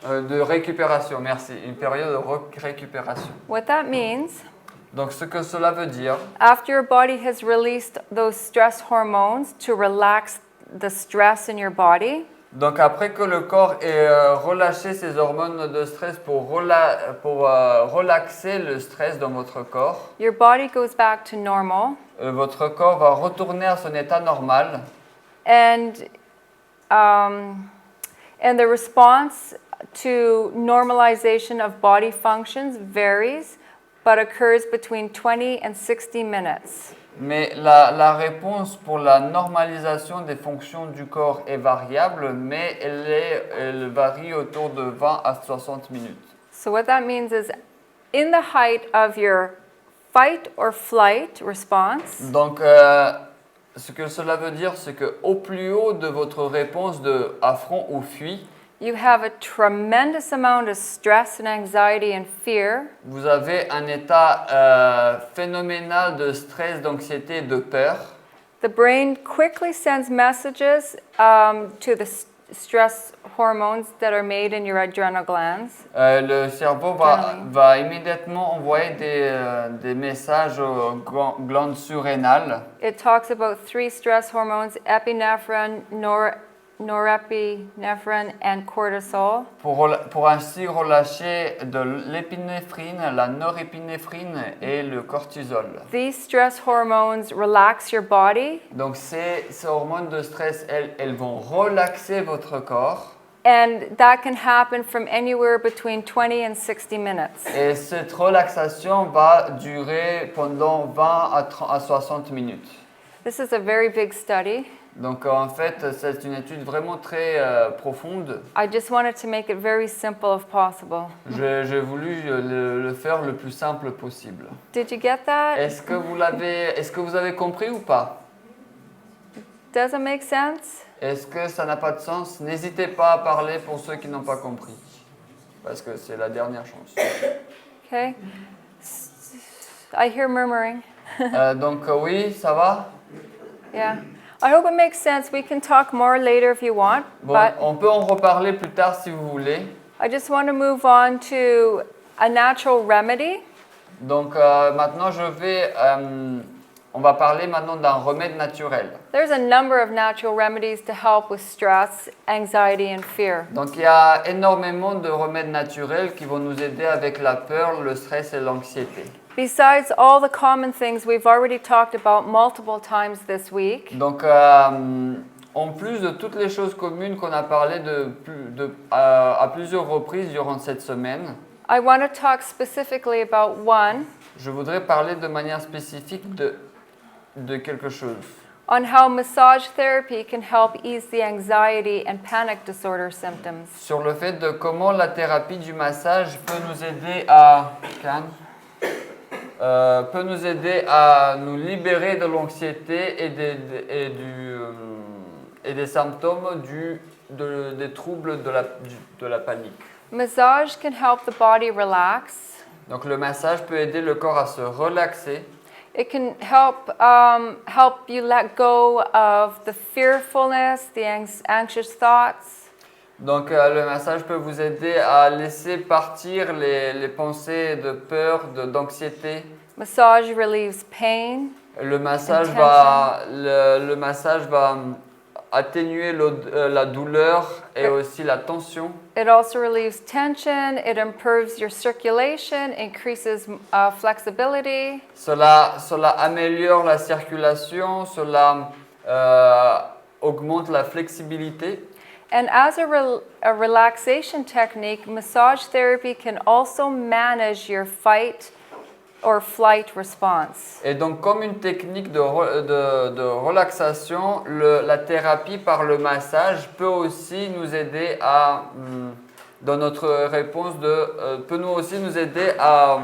De récupération, merci. Une période de récupération. What that means, Donc ce que cela veut dire, after your body has released those stress hormones to relax the stress in your body, donc après que le corps ait relâché ses hormones de stress pour relaxer le stress dans votre corps, your body goes back to normal, votre corps va retourner à son état normal. and the response to normalization of body functions varies, but occurs between 20 and 60 minutes. Mais la réponse pour la normalisation des fonctions du corps est variable, mais elle varie autour de 20 à 60 minutes. So what that means is, in the height of your fight or flight response, Donc, ce que cela veut dire, c'est qu'au plus haut de votre réponse de affront ou fuit, you have a tremendous amount of stress and anxiety and fear. vous avez un état phénoménal de stress, d'anxiété et de peur. The brain quickly sends messages to the stress hormones that are made in your adrenal glands. Le cerveau va immédiatement envoyer des messages aux glandes surrénales. It talks about 3 stress hormones: epinephrine, norepinephrine, and cortisol. Pour ainsi relâcher de l'épinéphrine, la norépinéphrine et le cortisol. These stress hormones relax your body, Donc ces hormones de stress, elles vont relaxer votre corps. and that can happen from anywhere between 20 and 60 minutes. Et cette relaxation va durer pendant 20 à 60 minutes. This is a very big study. Donc en fait, c'est une étude vraiment très profonde. I just wanted to make it very simple if possible. J'ai voulu le faire le plus simple possible. Did you get that? Est-ce que vous avez compris ou pas? Does it make sense? Est-ce que ça n'a pas de sens? N'hésitez pas à parler pour ceux qui n'ont pas compris. Parce que c'est la dernière chance. Okay. I hear murmuring. Donc oui, ça va? Yeah. I hope it makes sense. We can talk more later if you want, Bon, but on peut en reparler plus tard si vous voulez. I just want to move on to a natural remedy. Donc maintenant on va parler maintenant d'un remède naturel. There's a number of natural remedies to help with stress, anxiety, and fear. Donc il y a énormément de remèdes naturels qui vont nous aider avec la peur, le stress et l'anxiété. Besides all the common things we've already talked about multiple times this week, Donc en plus de toutes les choses communes qu'on a parlé à plusieurs reprises durant cette semaine, I want to talk specifically about one, je voudrais parler de manière spécifique de quelque chose. on how massage therapy can help ease the anxiety and panic disorder symptoms. Sur le fait de comment la thérapie du massage peut nous aider à nous libérer de l'anxiété et des symptômes des troubles de la panique. Massage can help the body relax. Donc le massage peut aider le corps à se relaxer. It can help you let go of the fearfulness, the anxious thoughts. Donc le massage peut vous aider à laisser partir les pensées de peur, d'anxiété. Massage relieves pain. Le massage va atténuer la douleur et aussi la tension. It also relieves tension. It improves your circulation, increases flexibility. Cela améliore la circulation, cela augmente la flexibilité. And as a relaxation technique, massage therapy can also manage your fight or flight response. Et donc, comme une technique de relaxation, la thérapie par le massage peut aussi nous aider à, dans notre réponse peut nous aussi nous aider à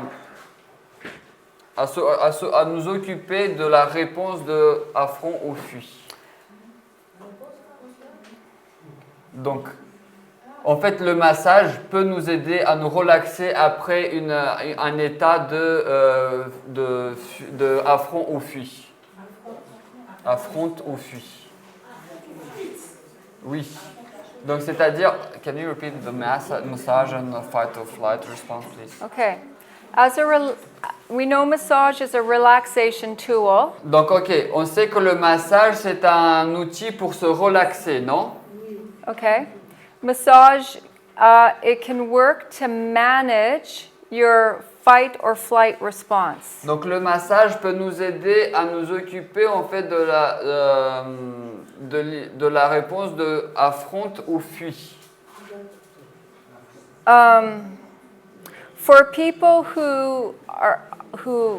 nous occuper de la réponse de affront ou fuit. Donc, en fait, le massage peut nous aider à nous relaxer après un état de affront ou fuit. Affronte ou fuit. Oui. Donc, c'est-à-dire, can you repeat the massage and the fight or flight response, please? Okay. We know massage is a relaxation tool. Donc, ok, on sait que le massage, c'est un outil pour se relaxer, non? Okay. Massage, it can work to manage your fight or flight response. Donc le massage peut nous aider à nous occuper en fait de la réponse de affronte ou fuit. For people who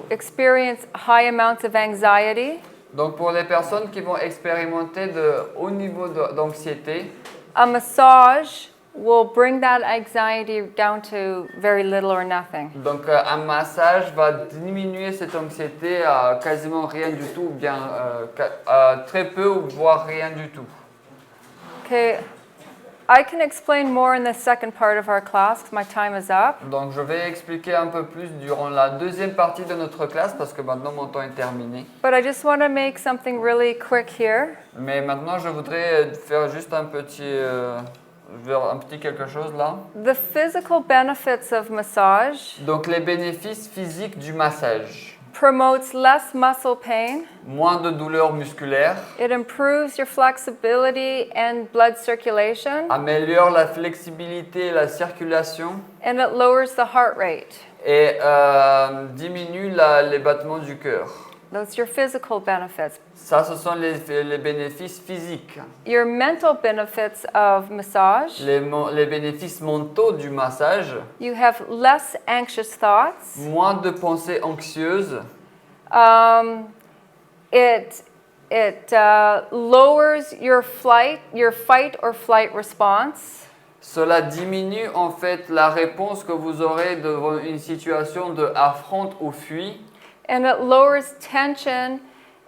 experience high amounts of anxiety, Donc pour les personnes qui vont expérimenter de haut niveau d'anxiété, a massage will bring that anxiety down to very little or nothing. donc un massage va diminuer cette anxiété à quasiment rien du tout, ou bien à très peu ou voire rien du tout. Okay, I can explain more in the second part of our class because my time is up. Donc je vais expliquer un peu plus durant la deuxième partie de notre classe parce que maintenant mon temps est terminé. But I just want to make something really quick here. Mais maintenant je voudrais faire juste un petit quelque chose là. The physical benefits of massage Donc les bénéfices physiques du massage. promotes less muscle pain. Moins de douleurs musculaires. It improves your flexibility and blood circulation. Améliore la flexibilité et la circulation. And it lowers the heart rate. Et diminue les battements du cœur. Those are your physical benefits. Ça, ce sont les bénéfices physiques. Your mental benefits of massage. Les bénéfices mentaux du massage. You have less anxious thoughts. Moins de pensées anxieuses. It lowers your fight or flight response. Cela diminue en fait la réponse que vous aurez devant une situation de affronte ou fuit. And it lowers tension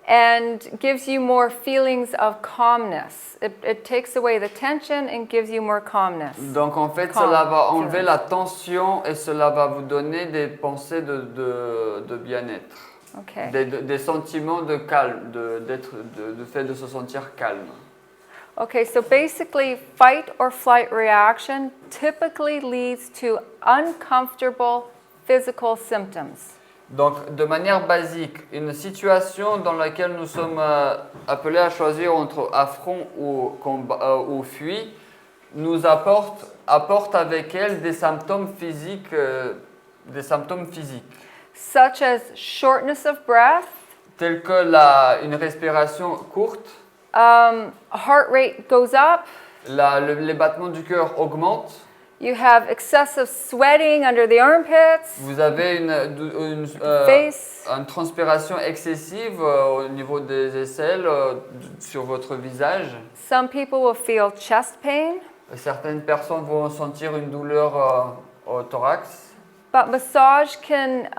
and gives you more feelings of calmness. It takes away the tension and gives you more calmness. Donc en fait, cela va enlever la tension et cela va vous donner des pensées de bien-être. Okay. Des sentiments de calme, de fait de se sentir calme. Okay, so basically fight or flight reaction typically leads to uncomfortable physical symptoms. Donc, de manière basique, une situation dans laquelle nous sommes appelés à choisir entre affront ou fuit nous apporte avec elle des symptômes physiques. Such as shortness of breath, Tels que une respiration courte, heart rate goes up, les battements du cœur augmentent. you have excessive sweating under the armpits, Vous avez face. une transpiration excessive au niveau des aisselles, sur votre visage. Some people will feel chest pain, Certaines personnes vont sentir une douleur au thorax. but massage can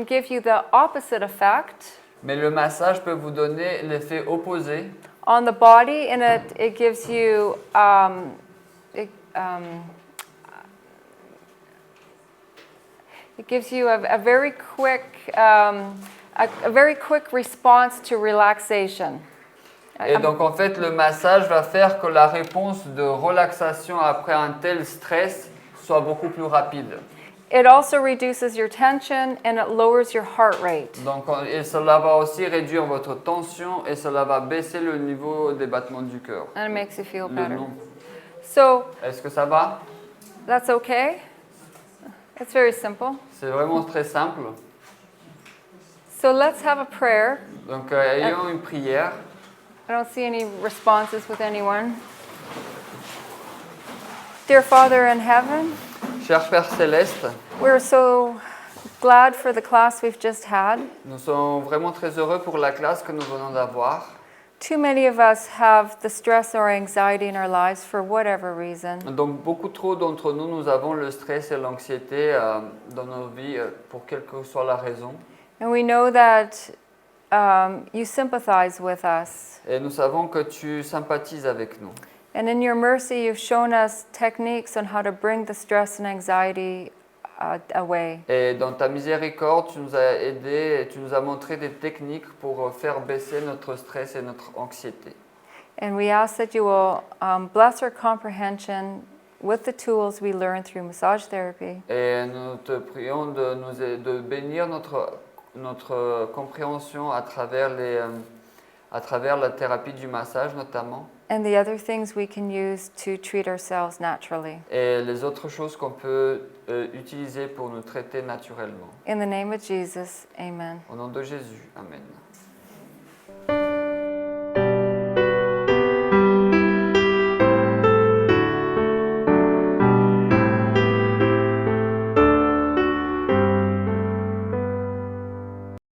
give you the opposite effect Mais le massage peut vous donner l'effet opposé. on the body, and it gives you it gives you a very quick response to relaxation. Et donc en fait, le massage va faire que la réponse de relaxation après un tel stress soit beaucoup plus rapide. It also reduces your tension and it lowers your heart rate. Donc, et cela va aussi réduire votre tension et cela va baisser le niveau des battements du cœur. And it makes you feel Le better. nombre. So Est-ce que ça va? that's okay. It's very simple. C'est vraiment très simple. So let's have a prayer. Donc ayons une prière. I don't see any responses with anyone. Dear Father in heaven, Cher Père Céleste, we're so glad for the class we've just had. nous sommes vraiment très heureux pour la classe que nous venons d'avoir. Too many of us have the stress or anxiety in our lives for whatever reason. Donc beaucoup trop d'entre nous, nous avons le stress et l'anxiété dans nos vies pour quelle que soit la raison. And we know that you sympathize with us. Et nous savons que tu sympathises avec nous. And in your mercy, you've shown us techniques on how to bring the stress and anxiety away. Et dans ta miséricorde, tu nous as aidés et tu nous as montré des techniques pour faire baisser notre stress et notre anxiété. And we ask that you will bless our comprehension with the tools we learn through massage therapy. Et nous te prions de bénir notre compréhension à travers la thérapie du massage notamment. And the other things we can use to treat ourselves naturally. Et les autres choses qu'on peut utiliser pour nous traiter naturellement. In the name of Jesus, amen. Au nom de Jésus, amen.